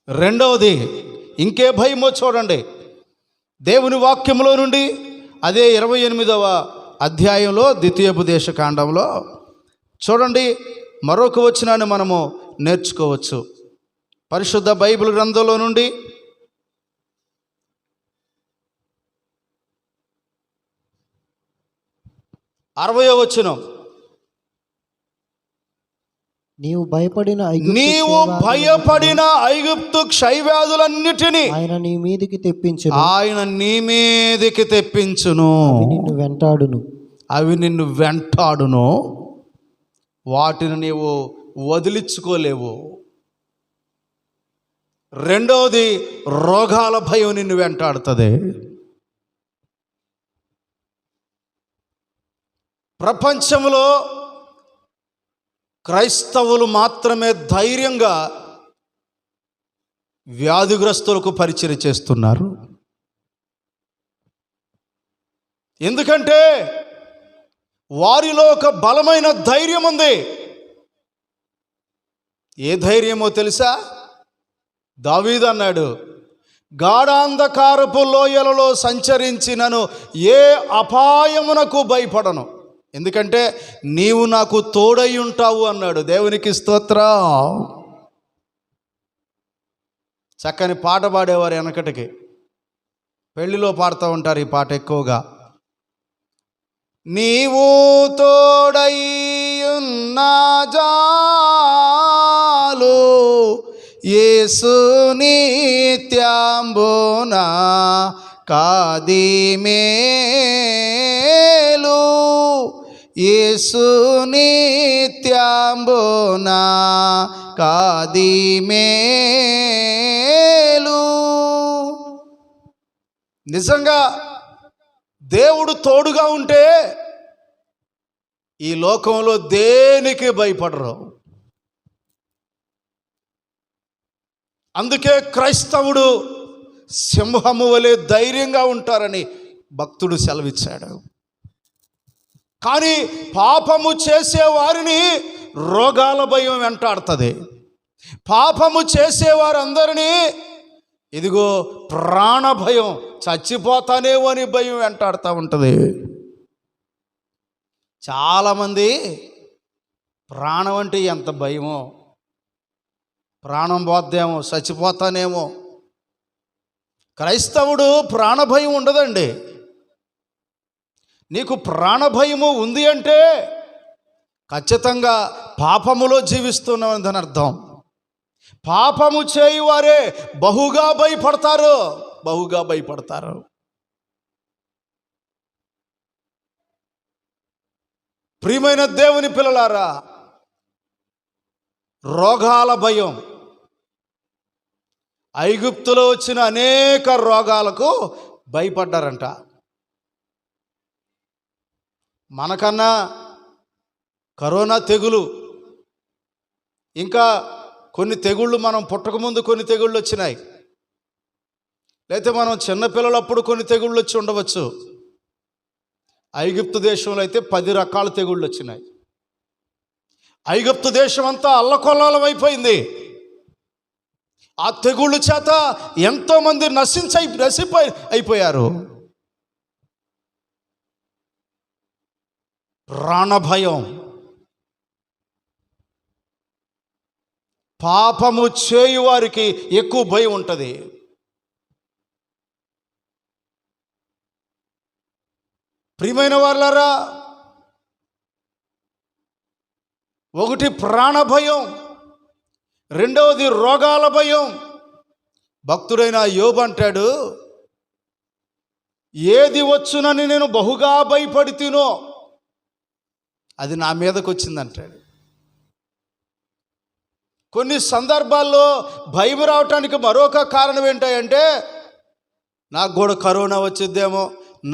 రెండవది ఇంకే భయమో చూడండి. దేవుని వాక్యంలో నుండి అదే 28వ అధ్యాయంలో ద్వితీయోపదేశ కాండంలో చూడండి, మరొక వచనాన్ని మనము నేర్చుకోవచ్చు. పరిశుద్ధ బైబిల్ గ్రంథంలో నుండి 60వ వచనం. నీవు భయపడిన ఐగుప్తు క్షయవ్యాధులన్నిటినీ ఆయన నీ మీదికి తెప్పించును. అవి నిన్ను వెంటాడును. వాటిని నీవు వదిలించుకోలేవు. రెండవది, రోగాల భయం నిన్ను వెంటాడుతుంది. ప్రపంచంలో క్రైస్తవులు మాత్రమే ధైర్యంగా వ్యాధిగ్రస్తులకు పరిచర్య చేస్తున్నారు. ఎందుకంటే వారిలో ఒక బలమైన ధైర్యం ఉంది. ఏ ధైర్యమో తెలుసా? దావీదు అన్నాడు, గాఢాంధకారపు లోయలలో సంచరించినను ఏ అపాయమునకు భయపడను, ఎందుకంటే నీవు నాకు తోడై ఉంటావు అన్నాడు. దేవునికి స్తోత్రం. చక్కని పాట పాడేవారు వెనకటికి, పెళ్లిలో పాడుతూ ఉంటారు ఈ పాట ఎక్కువగా. నీవు తోడై ఉన్నా జాలు యేసు నిత్యాంబునా కాదిమేలు, యేసు నిత్యాంబునా కాదిమేలు. నిజంగా దేవుడు తోడుగా ఉంటే ఈ లోకంలో దేనికి భయపడరు. అందుకే క్రైస్తవుడు సింహము వలె ధైర్యంగా ఉంటారని భక్తుడు సెలవిచ్చాడు. కానీ పాపము చేసేవారిని రోగాల భయం వెంటాడుతుంది. పాపము చేసేవారందరినీ ఇదిగో ప్రాణ భయం, చచ్చిపోతానేమో అని భయం వెంటాడుతూ ఉంటుంది. చాలామంది ప్రాణం అంటే ఎంత భయమో, ప్రాణం పోద్దేమో, చచ్చిపోతానేమో. క్రైస్తవుడు ప్రాణభయం ఉండదండి. నీకు ప్రాణభయము ఉంది అంటే ఖచ్చితంగా పాపములో జీవిస్తున్నామని అర్థం. పాపము చేయువారే బహుగా భయపడతారు, బహుగా భయపడతారు. ప్రియమైన దేవుని పిల్లలారా, రోగాల భయం. ఐగుప్తులో వచ్చిన అనేక రోగాలకు భయపడ్డారంట. మనకన్నా కరోనా తెగులు, ఇంకా కొన్ని తెగుళ్ళు మనం పుట్టకముందు కొన్ని తెగుళ్ళు వచ్చినాయి, లేకపోతే మనం చిన్నపిల్లలప్పుడు కొన్ని తెగుళ్ళు వచ్చి ఉండవచ్చు. ఐగుప్తు దేశంలో అయితే 10 రకాల తెగుళ్ళు వచ్చినాయి. ఐగుప్తు దేశం అంతా అల్లకొల్లాలం అయిపోయింది. ఆ తెగుళ్ళు చేత ఎంతోమంది అయిపోయారు. ప్రాణభయం. పాపము చేయువారికి ఎక్కువ భయం ఉంటుంది. ప్రియమైన వాళ్ళారా, ఒకటి ప్రాణభయం, రెండవది రోగాల భయం. భక్తుడైన యోబు అంటాడు, ఏది వచ్చునని నేను బహుగా భయపడితినో అది నా మీదకి వచ్చిందంటాడు. కొన్ని సందర్భాల్లో భయం రావటానికి మరొక కారణం ఏంటంటే, నాకు కూడా కరోనా వచ్చిద్దేమో,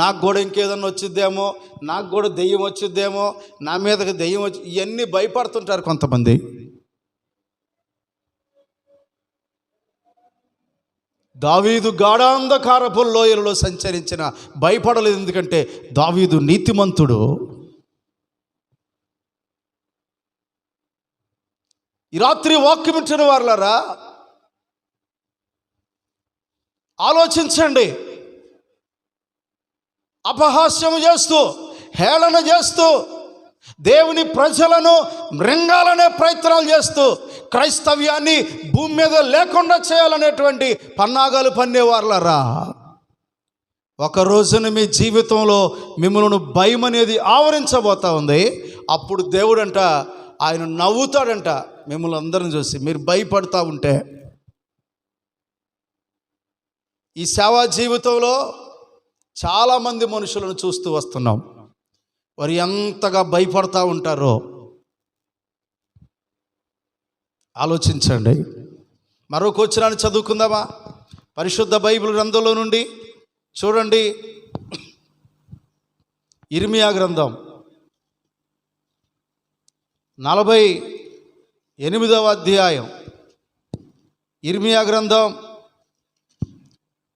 నాకు కూడా ఇంకేదన్నా వచ్చిద్దేమో, నాకు కూడా దెయ్యం వచ్చిద్దేమో, నా మీదకి దెయ్యం వచ్చి, ఇవన్నీ భయపడుతుంటారు కొంతమంది. దావీదు గాఢాంధకారపు లోయలలో సంచరించిన భయపడలేదు. ఎందుకంటే దావీదు నీతిమంతుడు. ఈ రాత్రి వాక్యం ఇచ్చిన వారులారా, ఆలోచించండి. అపహాస్యము చేస్తూ, హేళన చేస్తూ, దేవుని ప్రజలను మృంగాలనే ప్రయత్నాలు చేస్తూ, క్రైస్తవ్యాన్ని భూమి మీద లేకుండా చేయాలనేటువంటి పన్నాగాలు పన్నేవారులారా, ఒక రోజున మీ జీవితంలో మిమ్మల్ని భయం అనేది ఆవరించబోతా ఉంది. అప్పుడు దేవుడంట, ఆయన నవ్వుతాడంట మిమ్మల్ని అందరిని చూసి. మీరు భయపడతా ఉంటే, ఈ సేవా జీవితంలో చాలామంది మనుషులను చూస్తూ వస్తున్నాం. వారు ఎంతగా భయపడతా ఉంటారో ఆలోచించండి. మరొక వచనాన్ని చదువుకుందామా? పరిశుద్ధ బైబిల్ గ్రంథంలో నుండి చూడండి, ఇర్మియా గ్రంథం 48వ అధ్యాయం. ఇర్మియా గ్రంథం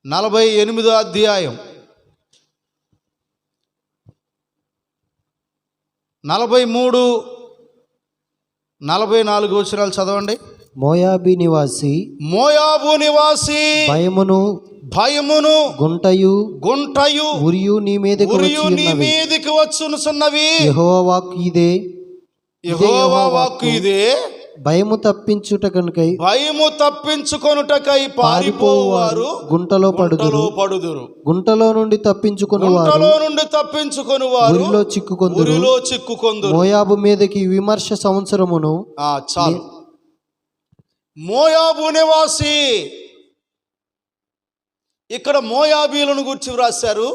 48వ అధ్యాయం 43, 44 వచనాలు చదవండి. మోయాబు నివాసి భయమును గుంటయు ఉరియు నీ మీదకి వచ్చునున్నవి. యెహోవా వాక్కు ఇదే. భయము తప్పించుకొనుటకై పారిపోవారు గుంటలో పడుదురు. గుంటలో నుండి తప్పించుకొని వారు ఊరిలో చిక్కుకొందురు. మోయాబు మీదకి విమర్శ సంవత్సరమును. చాలు. మోయాబు నివాసి. ఇక్కడ మోయాబీలను గురించి వ్రాశారు.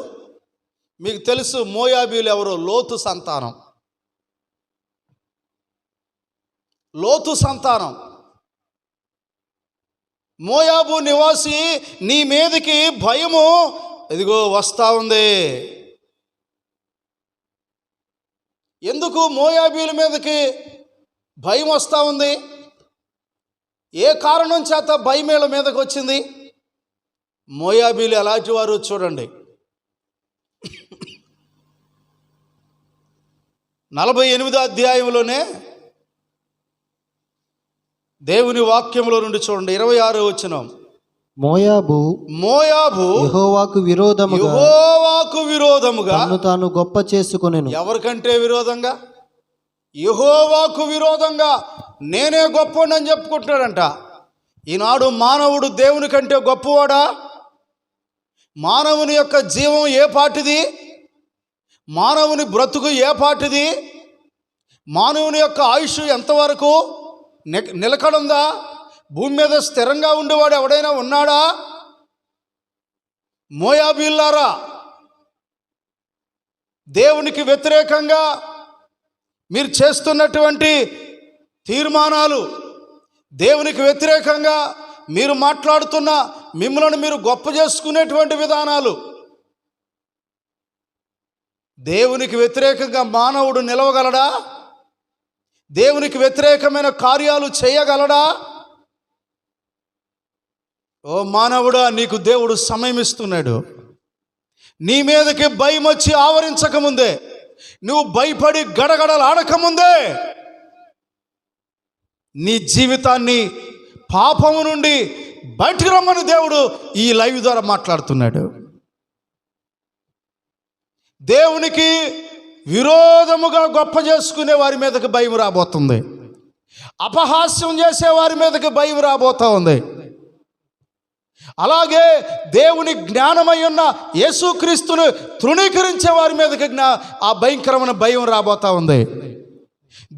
మీకు తెలుసు మోయాబీలు ఎవరో? లోతు సంతానం. మోయాబు నివాసి, నీ మీదకి భయము ఇదిగో వస్తా ఉంది. ఎందుకు మోయాబీల మీదకి భయం వస్తూ ఉంది? ఏ కారణం చేత భయమేళ మీదకి వచ్చింది? మోయాబీలు ఎలాంటి వారు చూడండి. 48వ అధ్యాయంలోనే దేవుని వాక్యంలో నుండి చూడండి, 26వ వచనం. మోయాబు యెహోవాకు విరోధముగా తన్ను తాను గొప్ప చేసుకొనెను. ఎవరికంటే విరోధంగా? యెహోవాకు విరోధంగా నేనే గొప్పవాడని చెప్పుకుంటున్నాడంట. ఈనాడు మానవుడు దేవుని కంటే గొప్పవాడా? మానవుని యొక్క జీవం ఏ పాటిది? మానవుని బ్రతుకు ఏ పాటిది? మానవుని యొక్క ఆయుష్ ఎంతవరకు నిలకడుందా? భూమి మీద స్థిరంగా ఉండేవాడు ఎవడైనా ఉన్నాడా? మోయాబీల్లారా, దేవునికి వ్యతిరేకంగా మీరు చేస్తున్నటువంటి తీర్మానాలు, దేవునికి వ్యతిరేకంగా మీరు మాట్లాడుతున్న, మిమ్మల్ని మీరు గొప్ప చేసుకునేటువంటి విధానాలు, దేవునికి వ్యతిరేకంగా మానవుడు నిలవగలడా? దేవునికి వ్యతిరేకమైన కార్యాలు చేయగలడా? ఓ మానవుడా, నీకు దేవుడు సమయం ఇస్తున్నాడు. నీ మీదకి భయం వచ్చి ఆవరించకముందే, నువ్వు భయపడి గడగడలాడకముందే నీ జీవితాన్ని పాపము నుండి బయటికి రమ్మని దేవుడు ఈ లైవ్ ద్వారా మాట్లాడుతున్నాడు. దేవునికి విరోధముగా గొప్ప చేసుకునే వారి మీదకి భయం రాబోతుంది. అపహాస్యం చేసే వారి మీదకి భయం రాబోతా ఉంది. అలాగే దేవుని జ్ఞానమై ఉన్న యేసుక్రీస్తును తృణీకరించే వారి మీదకి ఆ భయంకరమైన భయం రాబోతా ఉంది.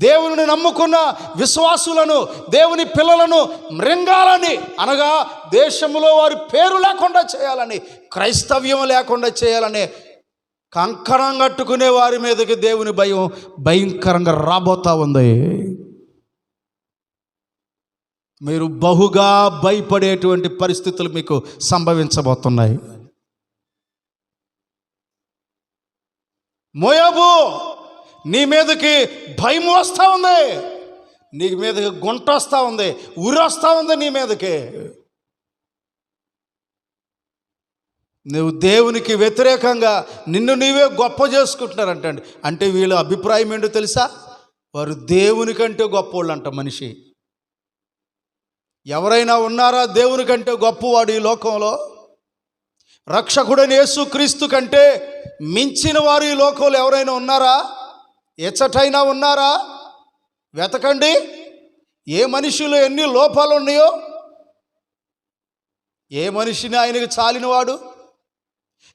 దేవుని నమ్ముకున్న విశ్వాసులను, దేవుని పిల్లలను మృంగాలని, అనగా దేశంలో వారి పేరు లేకుండా చేయాలని, క్రైస్తవ్యం లేకుండా చేయాలని కంకణం కట్టుకునే వారి మీదకి దేవుని భయం భయంకరంగా రాబోతా ఉంది. మీరు బహుగా భయపడేటువంటి పరిస్థితులు మీకు సంభవించబోతున్నాయి. మోయాబు, నీ మీదకి భయం వస్తూ ఉంది, నీ మీదకి గుంట వస్తూ ఉంది, ఉరి వస్తూ ఉంది నీ మీదకి. నువ్వు దేవునికి వ్యతిరేకంగా నిన్ను నీవే గొప్ప చేసుకుంటున్నారంటండి. అంటే వీళ్ళ అభిప్రాయం ఏంటో తెలుసా? వారు దేవుని కంటే గొప్పవాళ్ళు అంట. మనిషి ఎవరైనా ఉన్నారా దేవుని కంటే గొప్పవాడు ఈ లోకంలో? రక్షకుడైన యేసుక్రీస్తు కంటే మించిన వారు ఈ లోకంలో ఎవరైనా ఉన్నారా? ఎచ్చటైనా ఉన్నారా? వెతకండి. ఏ మనిషిలో ఎన్ని లోపాలు ఉన్నాయో, ఏ మనిషిని ఆయనకి చాలినవాడు,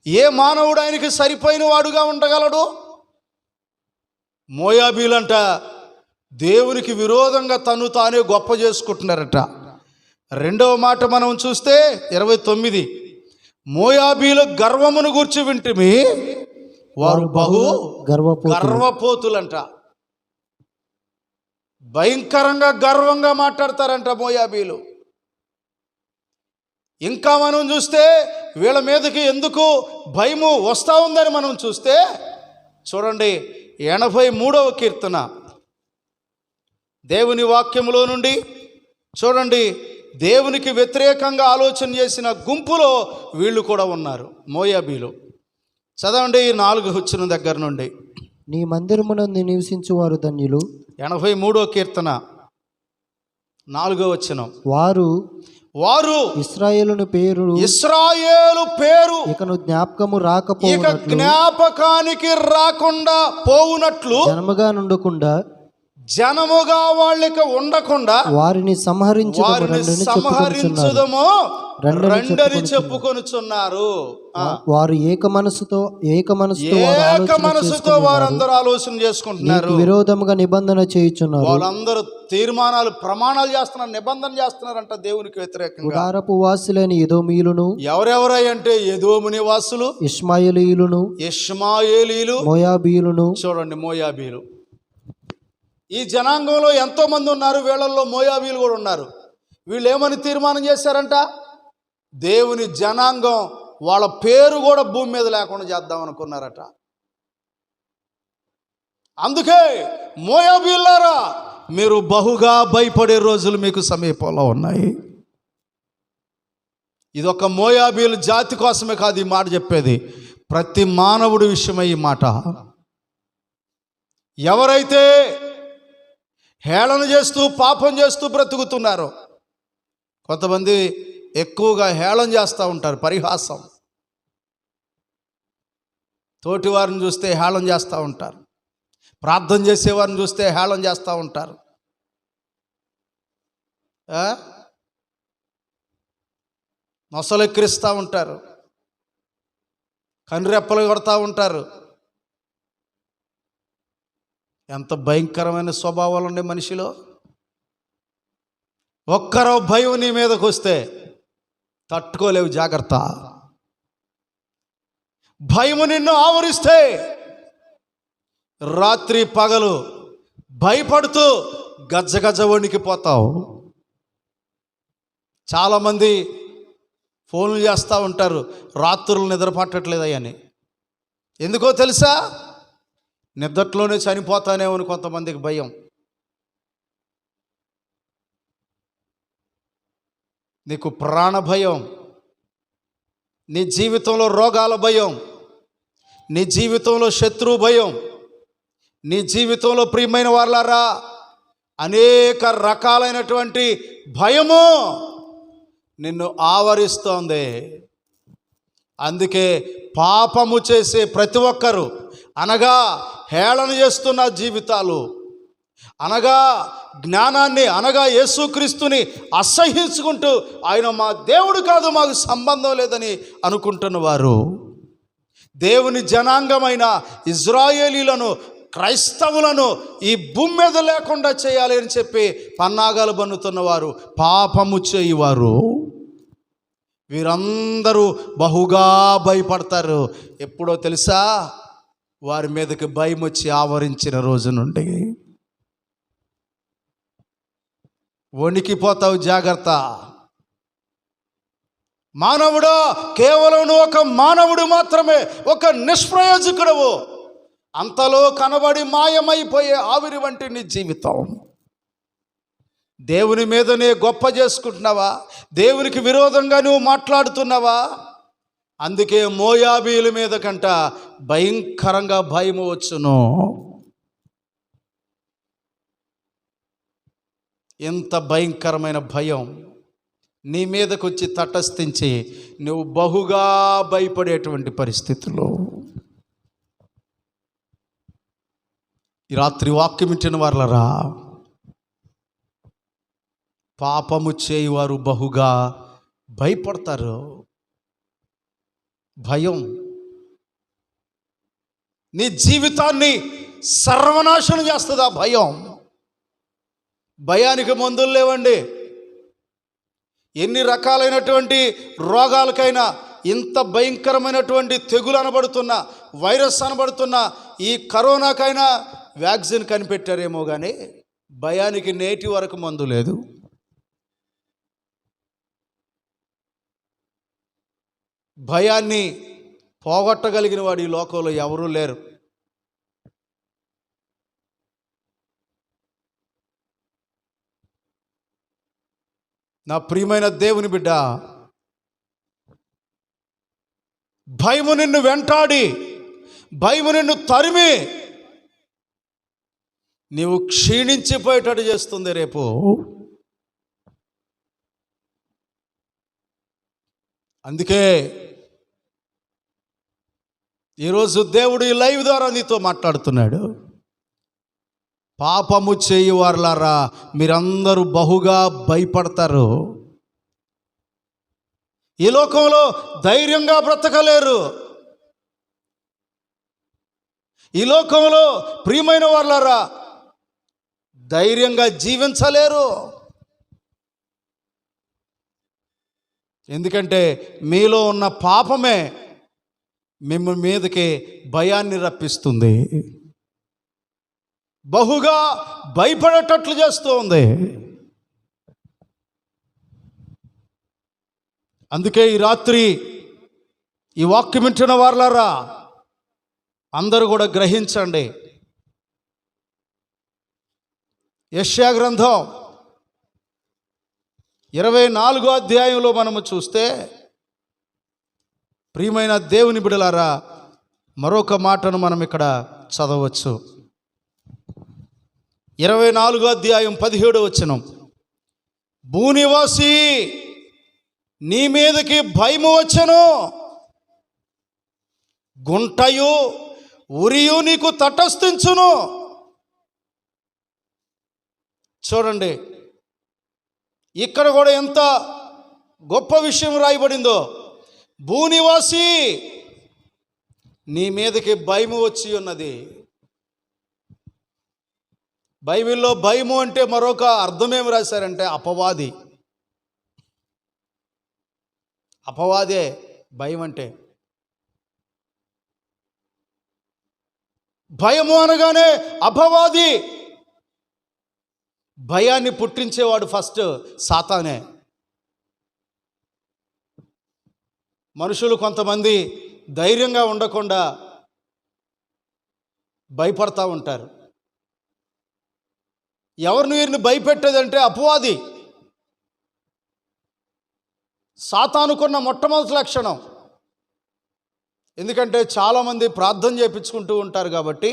ఏ మానవుడు ఆయనకి సరిపోయిన వాడుగా ఉండగలడు? మోయాబీలంట దేవునికి విరోధంగా తను తానే గొప్ప చేసుకుంటున్నారట. రెండవ మాట మనం చూస్తే 29, మోయాబీల గర్వమును గూర్చి వింటిమి, వారు బహు గర్వపోతులంట. భయంకరంగా గర్వంగా మాట్లాడతారంట మోయాబీలు. ఇంకా మనం చూస్తే వీళ్ళ మీదకి ఎందుకు భయము వస్తూ ఉందని మనం చూస్తే చూడండి, 83వ కీర్తన దేవుని వాక్యములో నుండి చూడండి. దేవునికి వ్యతిరేకంగా ఆలోచన చేసిన గుంపులో వీళ్ళు కూడా ఉన్నారు, మోయాబీలు. చదవండి 4 వచ్చిన దగ్గర నుండి. నీ మందిరమునందు నివసించు వారు ధన్యులు. 83వ కీర్తన 4వ వచనం. వారు ఇశ్రాయేలు పేరు ఇకను జ్ఞాపకానికి రాకుండా పోవునట్లు, జనముగా వాళ్ళకి ఉండకుండా వారిని సంహరించుదము రెండని చెప్పుకొనుచున్నారు. వారు ఏక మనసుతో వారందరూ ఆలోచన చేసుకుంటున్నారు. విరోధముగా నిబంధన చేయుచున్నారు. వాళ్ళందరూ తీర్మానాలు, ప్రమాణాలు చేస్తున్నారు, నిబంధన చేస్తున్నారంట దేవునికి వ్యతిరేకంగా. గుడారపు వాసులైన ఎదోమీయులను. ఎవరెవరై అంటే ఎదోము నివాసులు, ఇష్మాయేలీలు, మోయాబీయులను. చూడండి, మోయాబీలు. ఈ జనాంగంలో ఎంతో మంది ఉన్నారు, వీళ్ళల్లో మోయాబీలు కూడా ఉన్నారు. వీళ్ళు ఏమని తీర్మానం చేశారంట? దేవుని జనాంగం వాళ్ళ పేరు కూడా భూమి మీద లేకుండా చేద్దాం అనుకున్నారట. అందుకే మోయాబీలారా, మీరు బహుగా భయపడే రోజులు మీకు సమీపంలో ఉన్నాయి. ఇది ఒక మోయాబీలు జాతి కోసమే కాదు ఈ మాట చెప్పేది, ప్రతి మానవుడి విషయమై ఈ మాట. ఎవరైతే హేళన చేస్తూ పాపం చేస్తూ బ్రతుకుతున్నారో, కొంతమంది ఎక్కువగా హేళన చేస్తూ ఉంటారు, పరిహాసం. తోటివారిని చూస్తే హేళన చేస్తూ ఉంటారు, ప్రార్థన చేసేవారిని చూస్తే హేళన చేస్తూ ఉంటారు. నొసలెక్కిరిస్తూ ఉంటారు, కనురెప్పలు కొడతా ఉంటారు. ఎంత భయంకరమైన స్వభావాలు ఉన్నాయి మనిషిలో. ఒక్కరో భయం నీ మీదకి వస్తే తట్టుకోలేవు, జాగ్రత్త. భయము నిన్ను ఆవరిస్తే రాత్రి పగలు భయపడుతూ గజ్జగజ్జ వణికిపోతావు. చాలామంది ఫోన్లు చేస్తూ ఉంటారు, రాత్రులు నిద్ర పట్టట్లేదయ్యని. ఎందుకో తెలుసా? నిద్రలోనే చనిపోతానేమని కొంతమందికి భయం. నీకు ప్రాణ భయం, నీ జీవితంలో రోగాల భయం, నీ జీవితంలో శత్రు భయం, నీ జీవితంలో ప్రియమైన వాళ్ళారా అనేక రకాలైనటువంటి భయము నిన్ను ఆవరిస్తోంది. అందుకే పాపము చేసే ప్రతి ఒక్కరు, అనగా హేళన చేస్తున్న జీవితాలు, అనగా జ్ఞానాన్ని, అనగా యేసుక్రీస్తుని అసహ్యించుకుంటూ ఆయన మా దేవుడు కాదు, మాకు సంబంధం లేదని అనుకుంటున్న వారు, దేవుని జనాంగమైన ఇజ్రాయేలీలను, క్రైస్తవులను ఈ భూమి మీద లేకుండా చేయాలి అని చెప్పి పన్నాగాలు బన్నుతున్నవారు, పాపము చేయువారు, వీరందరూ బహుగా భయపడతారు. ఎప్పుడో తెలుసా? వారి మీదకి భయం వచ్చి ఆవరించిన రోజు నుండి వణికిపోతావు, జాగ్రత్త. మానవుడా, కేవలం నువ్వు ఒక మానవుడు మాత్రమే, ఒక నిష్ప్రయోజకుడవు. అంతలో కనబడి మాయమైపోయే ఆవిరి వంటి నీ జీవితం. దేవుని మీదనే గొప్ప చేసుకుంటున్నావా? దేవునికి విరోధంగా నువ్వు మాట్లాడుతున్నావా? అందుకే మోయాబీల మీద కంట భయంకరంగా భయము వచ్చును. ఎంత భయంకరమైన భయం నీ మీదకు వచ్చి తటస్థించి నువ్వు బహుగా భయపడేటువంటి పరిస్థితుల్లో. ఈ రాత్రి వాక్యం వింటున్న వారలరా, పాపము చేయువారు బహుగా భయపడతారు. భయం నీ జీవితాన్ని సర్వనాశనం చేస్తుంది. ఆ భయం. భయానికి మందులు లేవండి. ఎన్ని రకాలైనటువంటి రోగాలకైనా, ఇంత భయంకరమైనటువంటి తెగులు అనబడుతున్న, వైరస్ అనబడుతున్న ఈ కరోనాకైనా వ్యాక్సిన్ కనిపెట్టారేమో కానీ భయానికి నేటి వరకు మందు లేదు. భయాన్ని పోగొట్టగలిగిన వాడు ఈ లోకంలో ఎవరూ లేరు. నా ప్రియమైన దేవుని బిడ్డ, భయము నిన్ను వెంటాడి, భయము నిన్ను తరిమి నీవు క్షీణించిపోయేటట్టు చేస్తుంది రేపు. అందుకే ఈరోజు దేవుడు ఈ లైవ్ ద్వారా నీతో మాట్లాడుతున్నాడు. పాపము చేయువారులారా, మీరందరూ బహుగా భయపడతారు. ఈ లోకంలో ధైర్యంగా బ్రతకలేరు. ఈ లోకంలో ప్రియమైన వాళ్ళారా ధైర్యంగా జీవించలేరు. ఎందుకంటే మీలో ఉన్న పాపమే మిమ్మల్ని మీదకి భయాన్ని రప్పిస్తుంది, బహుగా భయపడేటట్లు చేస్తూ ఉంది. అందుకే ఈ రాత్రి ఈ వాక్యం వింటున్న వారలారా అందరూ కూడా గ్రహించండి. యెషయా గ్రంథం 24వ అధ్యాయంలో మనము చూస్తే, ప్రియమైన దేవుని బిడ్డలారా, మరొక మాటను మనం ఇక్కడ చదవచ్చు. 24వ అధ్యాయం 17వ వచనం, భూనివాసి నీ మీదకి భయము వచ్చెను, గుంటయు ఉరియు నీకు తటస్థించును. చూడండి, ఇక్కడ కూడా ఎంత గొప్ప విషయం రాయబడిందో. భూనివాసి నీ మీదకి భయము వచ్చి ఉన్నది. బైబిల్లో భయము అంటే మరొక అర్థం ఏమి రాశారంటే అపవాది. అపవాదే భయం అంటే. భయము అనగానే అపవాది. భయాన్ని పుట్టించేవాడు ఫస్ట్ సాతానే. మనుషులు కొంతమంది ధైర్యంగా ఉండకుండా భయపడతా ఉంటారు. ఎవరిని వీరిని భయపెట్టేదంటే అపవాది. సాతానుకున్న మొట్టమొదటి లక్షణం. ఎందుకంటే చాలామంది ప్రార్థన చేయించుకుంటూ ఉంటారు కాబట్టి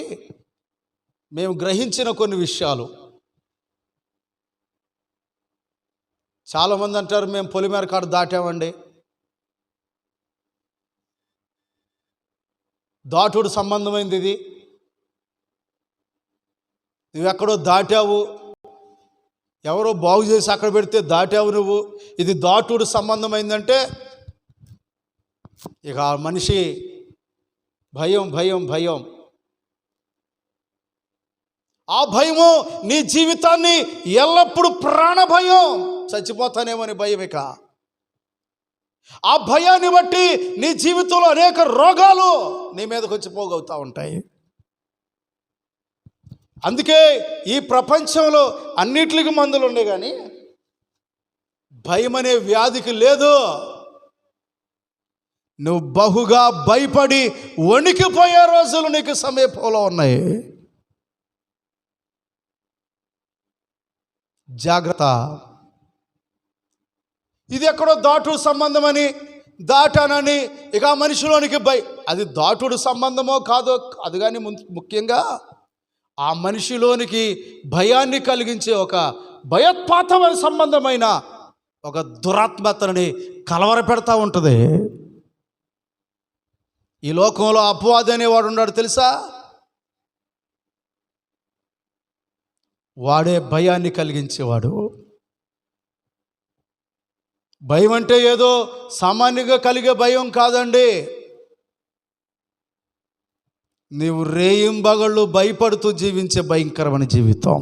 మేము గ్రహించిన కొన్ని విషయాలు. చాలామంది అంటారు మేము పొలిమేర కాడ దాటామండి. దాటుడు సంబంధమైంది ఇది. నువ్వెక్కడో దాటావు, ఎవరో బాగు చేసి అక్కడ పెడితే దాటావు నువ్వు. ఇది దాటుడు సంబంధమైందంటే ఇక ఆ మనిషి భయం భయం భయం. ఆ భయము నీ జీవితాన్ని ఎల్లప్పుడూ ప్రాణ భయం, చచ్చిపోతానేమని భయం. ఇక ఆ భయాన్ని బట్టి నీ జీవితంలో అనేక రోగాలు నీ మీదకి వచ్చి పోగవుతూ ఉంటాయి. అందుకే ఈ ప్రపంచంలో అన్నిటికీ మందులు ఉండే కానీ భయం అనే వ్యాధికి లేదు. నువ్వు బహుగా భయపడి వణికిపోయే రోజులు నీకు సమీపంలో ఉన్నాయి. జాగ్రత్త. ఇది ఎక్కడో దాటుడు సంబంధమని దాటానని ఇక ఆ మనిషిలోనికి అది దాటుడు సంబంధమో కాదో అది కానీ ముఖ్యంగా ఆ మనిషిలోనికి భయాన్ని కలిగించే ఒక భయోత్పాతమైన సంబంధమైన ఒక దురాత్మతని కలవరపెడతా ఉంటుంది. ఈ లోకంలో అపవాది అనేవాడు ఉన్నాడు తెలుసా? వాడే భయాన్ని కలిగించేవాడు. భయం అంటే ఏదో సామాన్యంగా కలిగే భయం కాదండి. నీవు రేయింబగళ్ళు భయపడుతూ జీవించే భయంకరమైన జీవితం.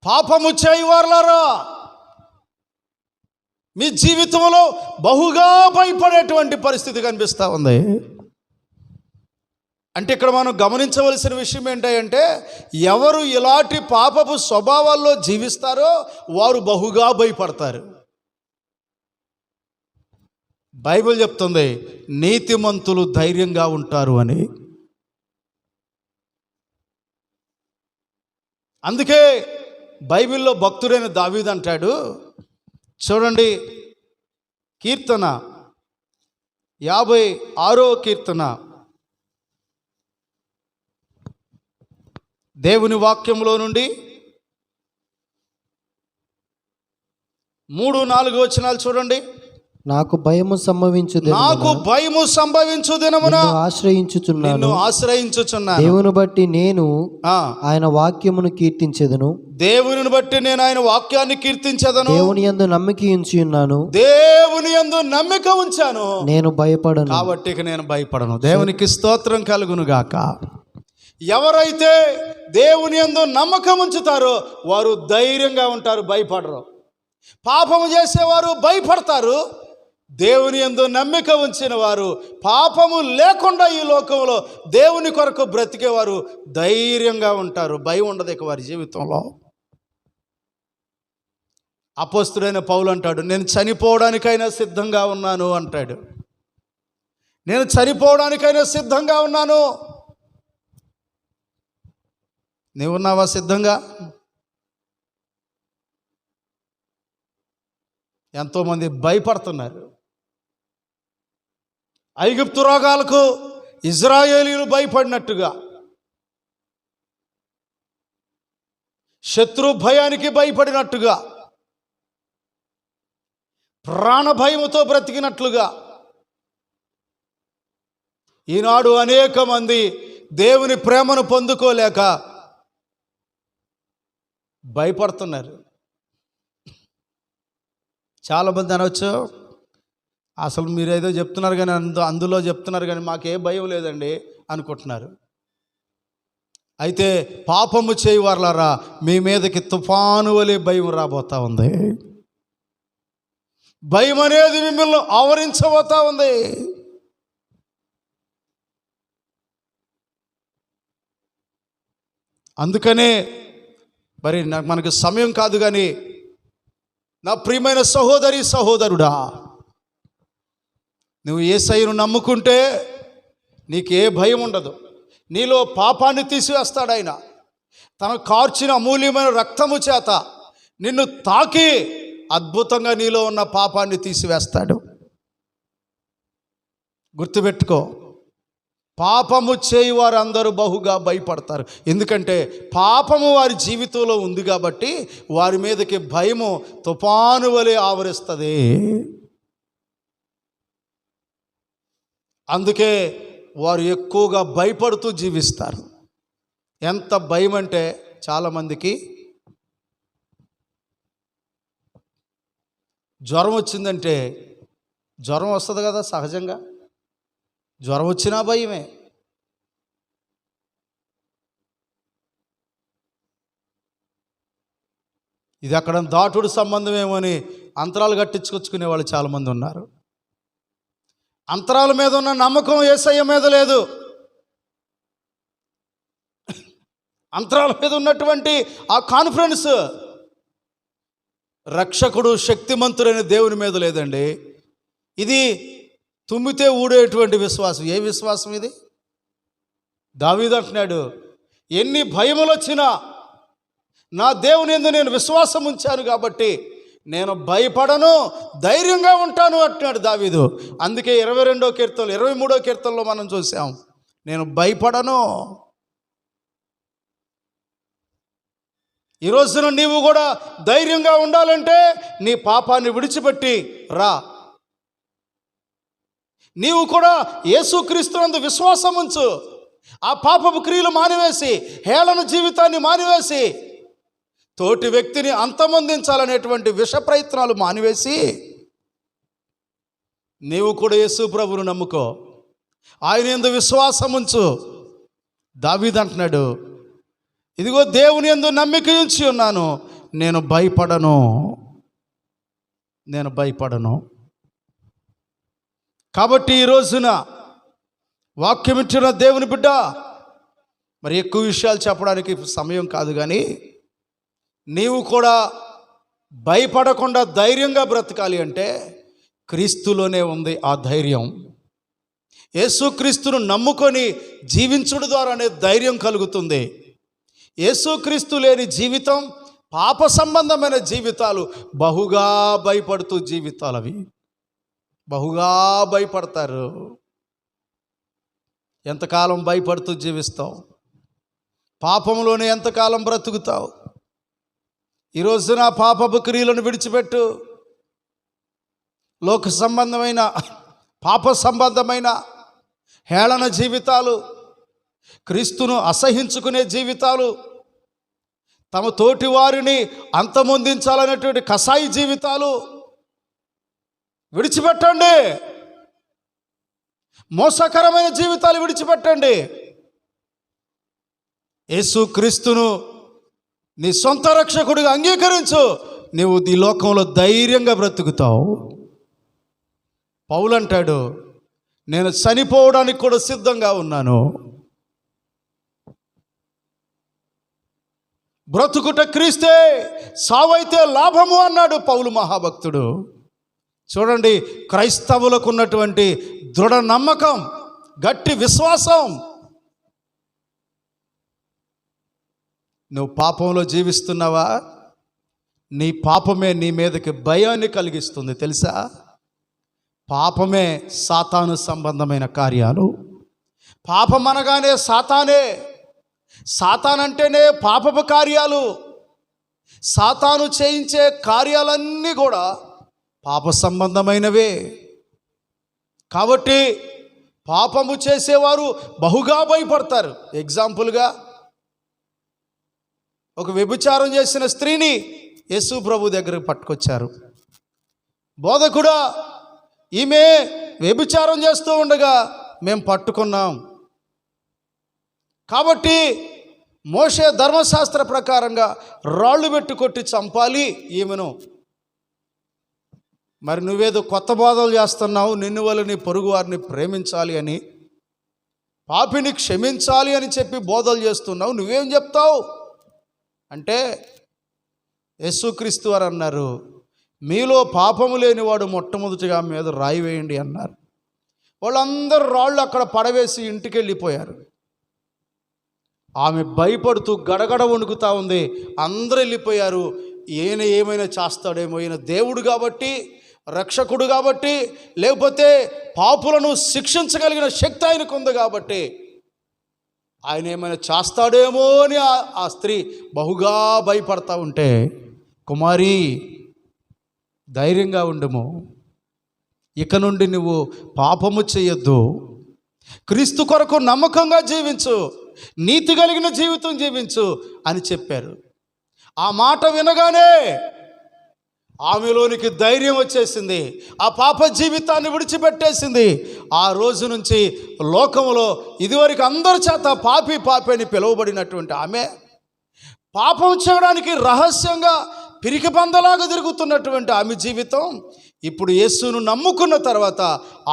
పాపము చేయవారులారా, మీ జీవితంలో బహుగా భయపడేటువంటి పరిస్థితి కనిపిస్తూ ఉంది. అంటే ఇక్కడ మనం గమనించవలసిన విషయం ఏంటంటే ఎవరు ఇలాంటి పాపపు స్వభావాల్లో జీవిస్తారో వారు బహుగా భయపడతారు. బైబిల్ చెప్తుంది నీతిమంతులు ధైర్యంగా ఉంటారు అని. అందుకే బైబిల్లో భక్తుడైన దావీదు అంటాడు, చూడండి కీర్తన 56వ కీర్తన, దేవుని వాక్యంలో నుండి 3-4 వచనాలు చూడండి. నాకు భయము సంభవించు దినమున ఆశ్రయించుచున్నాను. దేవుని బట్టి నేను ఆయన వాక్యమును కీర్తించెదను. దేవుని బట్టి నేను ఆయన వాక్యాన్ని కీర్తించెదను. దేవుని యందు నమ్మిక ఉంచి ఉన్నాను. దేవుని యందు నమ్మిక ఉంచాను, నేను భయపడను. కాబట్టి ఇక నేను భయపడను. దేవునికి స్తోత్రం కలుగును గాక. ఎవరైతే దేవుని యందు నమ్మకం ఉంచుతారో వారు ధైర్యంగా ఉంటారు, భయపడరు. పాపము చేసేవారు భయపడతారు. దేవుని యందు నమ్మిక ఉంచిన వారు పాపము లేకుండా ఈ లోకంలో దేవుని కొరకు బ్రతికేవారు ధైర్యంగా ఉంటారు. భయం ఉండదు ఇక వారి జీవితంలో. అపోస్తుడైన పౌలు అంటాడు, నేను చనిపోవడానికైనా సిద్ధంగా ఉన్నాను అంటాడు. నేను చనిపోవడానికైనా సిద్ధంగా ఉన్నాను. నీవున్నావా సిద్ధంగా? ఎంతోమంది భయపడుతున్నారు. ఐగుప్తు రోగాలకు ఇజ్రాయేలీలు భయపడినట్టుగా, శత్రు భయానికి భయపడినట్టుగా, ప్రాణ భయముతో బ్రతికినట్లుగా ఈనాడు అనేక మంది దేవుని ప్రేమను పొందుకోలేక భయపడుతున్నారు. చాలామంది అనవచ్చు, అసలు మీరేదో చెప్తున్నారు కానీ అందులో చెప్తున్నారు కానీ మాకే భయం లేదండి, అనుకుంటున్నారు. అయితే పాపము చేయవారులారా, మీ మీదకి తుఫాను వలె భయం రాబోతా ఉంది. భయం అనేది మిమ్మల్ని ఆవరించబోతా ఉంది. అందుకనే మరి మనకు సమయం కాదు, కానీ నా ప్రియమైన సహోదరి సహోదరుడా, నువ్వు యేసయ్యను నమ్ముకుంటే నీకు ఏ భయం ఉండదు. నీలో పాపాన్ని తీసివేస్తాడు ఆయన. తన కార్చిన అమూల్యమైన రక్తము చేత నిన్ను తాకి అద్భుతంగా నీలో ఉన్న పాపాన్ని తీసివేస్తాడు. గుర్తుపెట్టుకో, పాపము చేయి వారు అందరూ బహుగా భయపడతారు. ఎందుకంటే పాపము వారి జీవితంలో ఉంది కాబట్టి వారి మీదకి భయము తుఫాను వలె ఆవరిస్తుంది. అందుకే వారు ఎక్కువగా భయపడుతూ జీవిస్తారు. ఎంత భయం అంటే చాలామందికి జ్వరం వచ్చిందంటే, జ్వరం వస్తుంది కదా సహజంగా, జ్వరం వచ్చినా భయమే. ఇది అక్కడ దాటుడు సంబంధం ఏమని అంతరాలు కట్టించుకొచ్చుకునే వాళ్ళు చాలామంది ఉన్నారు. అంతరాల మీద ఉన్న నమ్మకం యేసయ్య మీద లేదు. అంతరాల మీద ఉన్నటువంటి ఆ కాన్ఫిడెన్స్ రక్షకుడు శక్తిమంతుడైన దేవుని మీద లేదండి. ఇది తుమ్మితే ఊడేటువంటి విశ్వాసం. ఏ విశ్వాసం ఇది? దావీదు అంటున్నాడు, ఎన్ని భయములు వచ్చినా నా దేవుని యందు నేను విశ్వాసం ఉంచాను కాబట్టి నేను భయపడను, ధైర్యంగా ఉంటాను అంటున్నాడు దావీదు. అందుకే 22వ కీర్తనలో 23వ కీర్తనలో మనం చూసాం, నేను భయపడను. ఈ రోజున నీవు కూడా ధైర్యంగా ఉండాలంటే నీ పాపాన్ని విడిచిపెట్టి రా. నీవు కూడా యేసుక్రీస్తునందు విశ్వాసం ఉంచు. ఆ పాపపు క్రియలు మానివేసి, హేళన జీవితాన్ని మానివేసి, తోటి వ్యక్తిని అంతమొందించాలనేటువంటి విష ప్రయత్నాలు మానివేసి నీవు కూడా యేసు ప్రభువును నమ్ముకో, ఆయన యందు విశ్వాసం ఉంచు. దావీదు అంటున్నాడు, ఇదిగో దేవుని యందు నమ్మిక ఉంచి ఉన్నాను, నేను భయపడను, నేను భయపడను. కాబట్టి ఈ రోజున వాక్యం ఇచ్చిన దేవుని బిడ్డ, మరి ఎక్కువ విషయాలు చెప్పడానికి సమయం కాదు, కానీ నీవు కూడా భయపడకుండా ధైర్యంగా బ్రతకాలి అంటే క్రీస్తులోనే ఉంది ఆ ధైర్యం. యేసుక్రీస్తును నమ్ముకొని జీవించుడు ద్వారానే ధైర్యం కలుగుతుంది. యేసుక్రీస్తు లేని జీవితం పాప సంబంధమైన జీవితాలు, బహుగా భయపడుతూ జీవితాలు అవి. బహుగా భయపడతారు. ఎంతకాలం భయపడుతూ జీవిస్తావు? పాపంలోనే ఎంతకాలం బ్రతుకుతావు? ఈ రోజున పాపపు క్రియలను విడిచిపెట్టు. లోక సంబంధమైన పాప సంబంధమైన హేళన జీవితాలు, క్రీస్తును అసహించుకునే జీవితాలు, తమ తోటి వారిని అంతమొందించాలనేటువంటి కసాయి జీవితాలు విడిచిపెట్టండి. మోసకరమైన జీవితాలు విడిచిపెట్టండి. యేసుక్రీస్తును నీ సొంత రక్షకుడిగా అంగీకరించు. నీవు ఈ లోకంలో ధైర్యంగా బ్రతుకుతావు. పౌలు అంటాడు, నేను చనిపోవడానికి కూడా సిద్ధంగా ఉన్నాను. బ్రతుకుట క్రీస్తే, సావైతే లాభము అన్నాడు పౌలు మహాభక్తుడు. చూడండి, క్రైస్తవులకు ఉన్నటువంటి దృఢ నమ్మకం, గట్టి విశ్వాసం. నువ్వు పాపంలో జీవిస్తున్నావా? నీ పాపమే నీ మీదకి భయాన్ని కలిగిస్తుంది, తెలుసా? పాపమే సాతాను సంబంధమైన కార్యాలు. పాపం అనగానే సాతానే. సాతానంటేనే పాపపు కార్యాలు. సాతాను చేయించే కార్యాలన్నీ కూడా పాప సంబంధమైనవే. కాబట్టి పాపము చేసేవారు బహుగా భయపడతారు. ఎగ్జాంపుల్గా ఒక వ్యభిచారం చేసిన స్త్రీని యేసు ప్రభు దగ్గరకు పట్టుకొచ్చారు. బోధకుడా, ఈమె వ్యభిచారం చేస్తూ ఉండగా మేము పట్టుకున్నాం. కాబట్టి మోషే ధర్మశాస్త్ర ప్రకారంగా రాళ్ళు పెట్టి కొట్టి చంపాలి ఈమెను. మరి నువ్వేదో కొత్త బోధలు చేస్తున్నావు, నిన్ను వల్ల నీ పొరుగు వారిని ప్రేమించాలి అని, పాపిని క్షమించాలి అని చెప్పి బోధలు చేస్తున్నావు, నువ్వేం చెప్తావు అంటే యేసుక్రీస్తు వారు అన్నారు, మీలో పాపము లేనివాడు మొట్టమొదటిగా మీద రాయి వేయండి అన్నారు. వాళ్ళందరూ రాళ్ళు అక్కడ పడవేసి ఇంటికి వెళ్ళిపోయారు. ఆమె భయపడుతూ గడగడ వణుకుతా ఉంది. అందరూ వెళ్ళిపోయారు. ఈయన ఏమైనా చేస్తాడేమో, ఈయన దేవుడు కాబట్టి, రక్షకుడు కాబట్టి, లేకపోతే పాపులను శిక్షించగలిగిన శక్తి ఆయనకు ఉంది కాబట్టి ఆయన ఏమైనా చేస్తాడేమో అని ఆ స్త్రీ బహుగా భయపడతా ఉంటే, కుమారి ధైర్యంగా ఉండుము, ఇక నుండి నువ్వు పాపము చేయొద్దు, క్రీస్తు కొరకు నమ్మకంగా జీవించు, నీతి కలిగిన జీవితం జీవించు అని చెప్పారు. ఆ మాట వినగానే ఆమెలోనికి ధైర్యం వచ్చేసింది. ఆ పాప జీవితాన్ని విడిచిపెట్టేసింది. ఆ రోజు నుంచి లోకంలో ఇదివరకు అందరి చేత పాపి పాపి అని పిలువబడినటువంటి ఆమె పాపం చేయడానికి రహస్యంగా పిరికి పందలాగా తిరుగుతున్నటువంటి ఆమె జీవితం ఇప్పుడు యేసును నమ్ముకున్న తర్వాత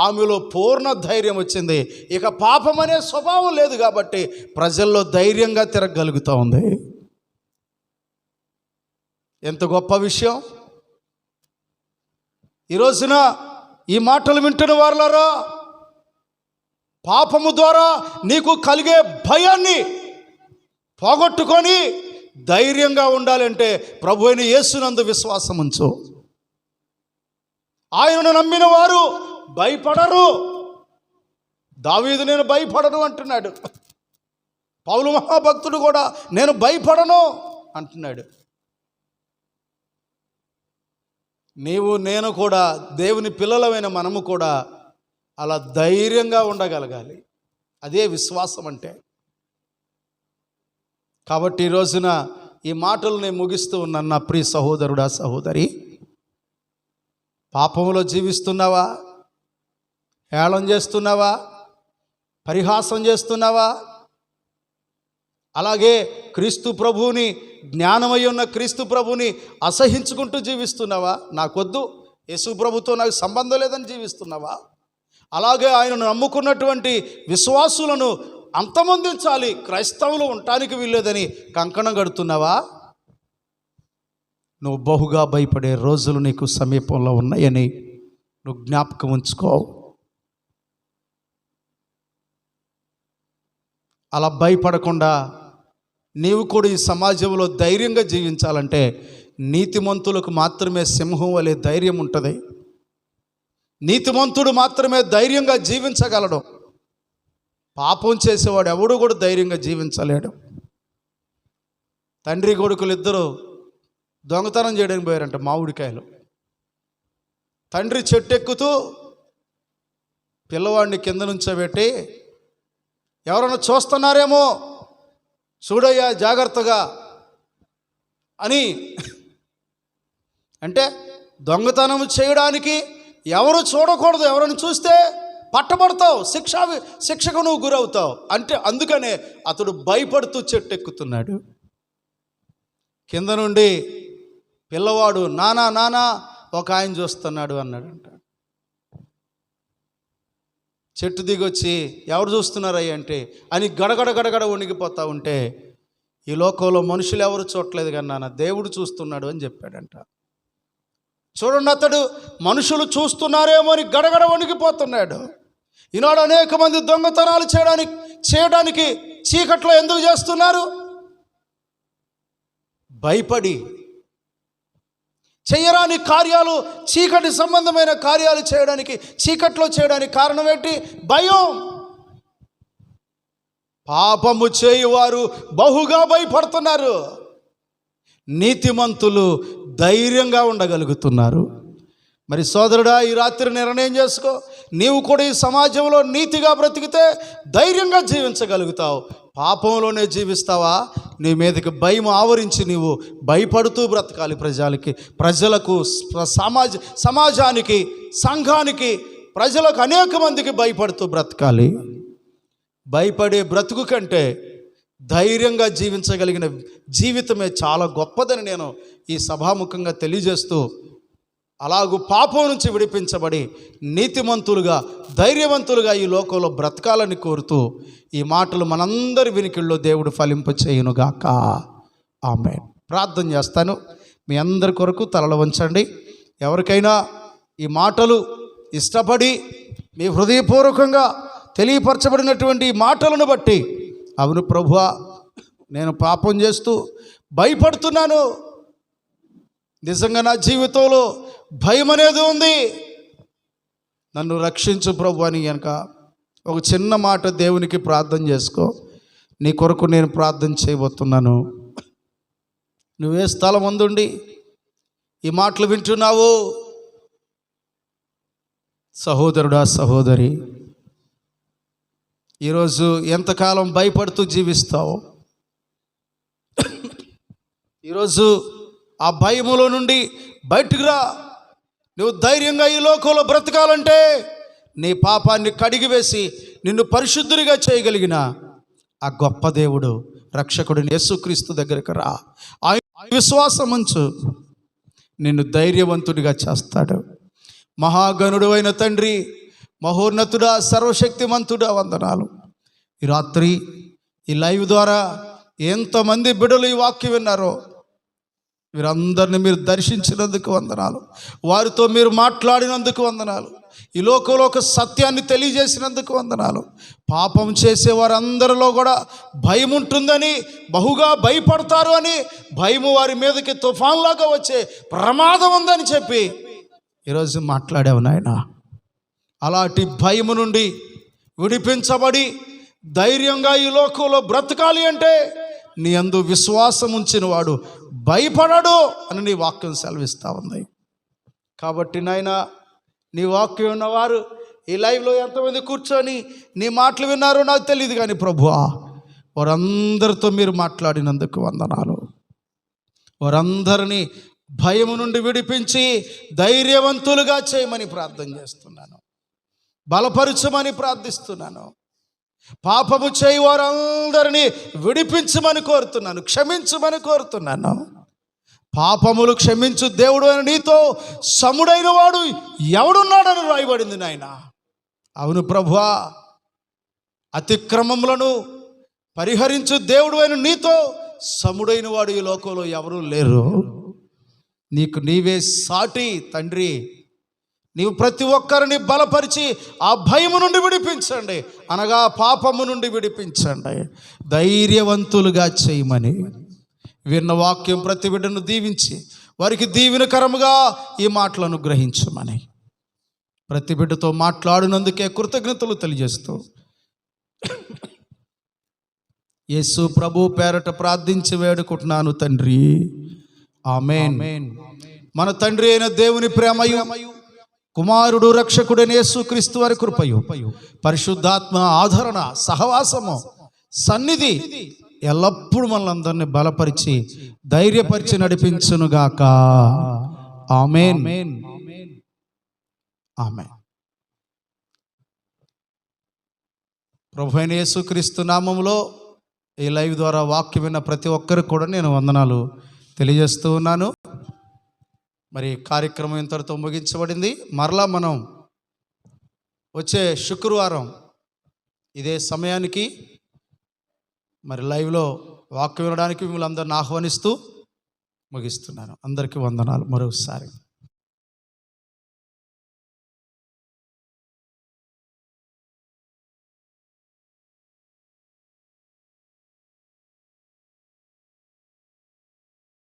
ఆమెలో పూర్ణ ధైర్యం వచ్చింది. ఇక పాపం అనే స్వభావం లేదు కాబట్టి ప్రజల్లో ధైర్యంగా తిరగగలుగుతూ ఉంది. ఎంత గొప్ప విషయం! ఈ రోజున ఈ మాటలు వింటున్న వారులారా, పాపము ద్వారా నీకు కలిగే భయాన్ని పోగొట్టుకొని ధైర్యంగా ఉండాలంటే ప్రభు అయిన యేసునందు విశ్వాసం ఉంచు. ఆయనను నమ్మిన వారు భయపడరు. దావీదు నేను భయపడను అంటున్నాడు. పౌలు మహాభక్తుడు కూడా నేను భయపడను అంటున్నాడు. నీవు నేను కూడా, దేవుని పిల్లలమైన మనము కూడా అలా ధైర్యంగా ఉండగలగాలి. అదే విశ్వాసం అంటే. కాబట్టి ఈ రోజున ఈ మాటలు నేను ముగిస్తూ ఉన్నాను. నా ప్రియ సహోదరుడా, సహోదరి, పాపంలో జీవిస్తున్నావా? హేళన చేస్తున్నావా? పరిహాసం చేస్తున్నావా? అలాగే క్రీస్తు ప్రభువుని, జ్ఞానమై ఉన్న క్రీస్తు ప్రభుని అసహించుకుంటూ జీవిస్తున్నావా? నాకొద్దు, యేసు ప్రభుతో నాకు సంబంధం లేదని జీవిస్తున్నావా? అలాగే ఆయనను నమ్ముకున్నటువంటి విశ్వాసులను అంతమొందించాలి, క్రైస్తవులు ఉండటానికి వీల్లేదని కంకణం కడుతున్నావా? నువ్వు బహుగా భయపడే రోజులు నీకు సమీపంలో ఉన్నాయని నువ్వు జ్ఞాపకం ఉంచుకో. అలా భయపడకుండా నీవు కూడా ఈ సమాజంలో ధైర్యంగా జీవించాలంటే నీతిమంతులకు మాత్రమే సింహం వలె ధైర్యం ఉంటుంది. నీతిమంతుడు మాత్రమే ధైర్యంగా జీవించగలడు. పాపం చేసేవాడు ఎవడు కూడా ధైర్యంగా జీవించలేడు. తండ్రి కొడుకులు ఇద్దరు దొంగతనం చేయడానికి పోయారంట మామిడికాయలు. తండ్రి చెట్టు ఎక్కుతూ పిల్లవాడిని కింద నుంచోబెట్టి, ఎవరైనా చూస్తున్నారేమో చూడయ్యా జాగ్రత్తగా అని అంటే, దొంగతనం చేయడానికి ఎవరు చూడకూడదు, ఎవరైనా చూస్తే పట్టబడతావు, శిక్షకు నువ్వు గురవుతావు అంటే అందుకనే అతడు భయపడుతూ చెట్టు ఎక్కుతున్నాడు. కింద నుండి పిల్లవాడు నానా నానా ఒక ఆయన చూస్తున్నాడు అన్నాడంట. చెట్టు దిగొచ్చి ఎవరు చూస్తున్నారయ్య అంటే అని గడగడ గడగడ వణిగిపోతా ఉంటే, ఈ లోకంలో మనుషులు ఎవరు చూడలేదు కానీ నాన్న దేవుడు చూస్తున్నాడు అని చెప్పాడంట. చూడండి, అతడు మనుషులు చూస్తున్నారేమో అని గడగడ వణిగిపోతున్నాడు. ఈనాడు అనేక మంది దొంగతనాలు చేయడానికి చీకట్లో ఎందుకు చేస్తున్నారు? భయపడి. చేయరాని కార్యాలు, చీకటి సంబంధమైన కార్యాలు చేయడానికి, చీకట్లో చేయడానికి కారణం ఏంటి? భయం. పాపము చేయువారు బహుగా భయపడుతున్నారు. నీతిమంతులు ధైర్యంగా ఉండగలుగుతున్నారు. మరి సోదరుడా, ఈ రాత్రి నిర్ణయం చేసుకో. నీవు కూడా ఈ సమాజంలో నీతిగా బ్రతికితే ధైర్యంగా జీవించగలుగుతావు. పాపంలోనే జీవిస్తావా? నీ మీదకి భయం ఆవరించి నీవు భయపడుతూ బ్రతకాలి. ప్రజలకు, సమాజానికి, సంఘానికి, ప్రజలకు, అనేక మందికి భయపడుతూ బ్రతకాలి. భయపడే బ్రతుకు కంటే ధైర్యంగా జీవించగలిగిన జీవితమే చాలా గొప్పదని నేను ఈ సభాముఖంగా తెలియజేస్తూ, అలాగూ పాపం నుంచి విడిపించబడి నీతిమంతులుగా ధైర్యవంతులుగా ఈ లోకంలో బ్రతకాలని కోరుతూ ఈ మాటలు మనందరి వినికిల్లో దేవుడు ఫలింప చేయునుగాక. ఆమేన్. ప్రార్థన చేస్తాను. మీ అందరి కొరకు తలలు వంచండి. ఎవరికైనా ఈ మాటలు ఇష్టపడి మీ హృదయపూర్వకంగా తెలియపరచబడినటువంటి ఈ మాటలను బట్టి, అవును ప్రభువా, నేను పాపం చేస్తూ భయపడుతున్నాను, నిజంగా నా జీవితంలో భయం అనేది ఉంది, నన్ను రక్షించు ప్రభు అని కనుక ఒక చిన్న మాట దేవునికి ప్రార్థన చేసుకో. నీ కొరకు నేను ప్రార్థన చేయబోతున్నాను. నువ్వే స్థలం అందుండి ఈ మాటలు వింటున్నావు, సహోదరుడా సహోదరి, ఈరోజు ఎంతకాలం భయపడుతూ జీవిస్తావు? ఈరోజు ఆ భయములో నుండి బయటకు రా. నువ్వు ధైర్యంగా ఈ లోకంలో బ్రతకాలంటే నీ పాపాన్ని కడిగివేసి నిన్ను పరిశుద్ధునిగా చేయగలిగిన ఆ గొప్ప దేవుడు రక్షకుడిని యేసుక్రీస్తు దగ్గరికి రా. ఆయన విశ్వాసం ఉంచు, నిన్ను ధైర్యవంతుడిగా చేస్తాడు. మహాగణుడు అయిన తండ్రి, మహోన్నతుడా, సర్వశక్తిమంతుడా, వందనాలు. ఈ రాత్రి ఈ లైవ్ ద్వారా ఎంతమంది బిడ్డలు ఈ వాక్యం విన్నారో వీరందరిని మీరు దర్శించినందుకు వందనాలు. వారితో మీరు మాట్లాడినందుకు వందనాలు. ఈ లోకంలో ఒక సత్యాన్ని తెలియజేసినందుకు వందనాలు. పాపం చేసే వారందరిలో కూడా భయం ఉంటుందని, బహుగా భయపడతారు అని, భయము వారి మీదకి తుఫాన్లాగా వచ్చే ప్రమాదం ఉందని చెప్పి ఈరోజు మాట్లాడావు నాయన. అలాంటి భయము నుండి విడిపించబడి ధైర్యంగా ఈ లోకంలో బ్రతకాలి అంటే నీ యందు విశ్వాసం ఉంచిన వాడు భయపడడు అని నీ వాక్యం సెలవిస్తూ ఉంది. కాబట్టి నాయన, నీ వాక్యం ఉన్నవారు ఈ లైవ్లో ఎంతమంది కూర్చొని నీ మాటలు విన్నారో నాకు తెలియదు, కానీ ప్రభువా, వారందరితో మీరు మాట్లాడినందుకు వందనాలు. వారందరినీ భయము నుండి విడిపించి ధైర్యవంతులుగా చేయమని ప్రార్థన చేస్తున్నాను. బలపరచమని ప్రార్థిస్తున్నాను. పాపము చేయి వారందరినీ విడిపించమని కోరుతున్నాను, క్షమించమని కోరుతున్నాను. పాపములు క్షమించు దేవుడు అని నీతో సముడైన వాడు ఎవడున్నాడని రాయబడింది నాయన. అవును ప్రభువా, అతిక్రమములను పరిహరించు దేవుడు అని నీతో సముడైన వాడు ఈ లోకంలో ఎవరూ లేరు. నీకు నీవే సాటి తండ్రి. నీవు ప్రతి ఒక్కరిని బలపరిచి ఆ భయము నుండి విడిపించండి, అనగా పాపము నుండి విడిపించండి, ధైర్యవంతులుగా చేయమని విన్న వాక్యం ప్రతి బిడ్డను దీవించి వారికి దీవెనకరముగా ఈ మాటలను గ్రహించమని ప్రతి బిడ్డతో మాట్లాడినందుకే కృతజ్ఞతలు తెలియజేస్తూ యేసు ప్రభు పేరట ప్రార్థించి వేడుకుంటున్నాను తండ్రి. ఆమేన్. మన తండ్రి అయిన దేవుని ప్రేమయు, కుమారుడు రక్షకుడైన యేసుక్రీస్తు వారి కృపయు, పరిశుద్ధాత్మ ఆదరణ, సహవాసము, సన్నిధి ఎల్లప్పుడూ మనల్ని బలపరిచి ధైర్యపరిచి నడిపించునుగాక. ఆమేన్. ఆమేన్. ప్రభువైన యేసుక్రీస్తు నామములో ఈ లైవ్ ద్వారా వాక్యం విన్న ప్రతి ఒక్కరికి కూడా నేను వందనాలు తెలియజేస్తూ ఉన్నాను. మరి కార్యక్రమం ఇంతటితో ముగించబడింది. మరలా మనం వచ్చే శుక్రవారం ఇదే సమయానికి మరి లైవ్లో వాక్యం వినడానికి మిమ్మల్ని అందరిని ఆహ్వానిస్తూ ముగిస్తున్నాను. అందరికీ వందనాలు మరోసారి.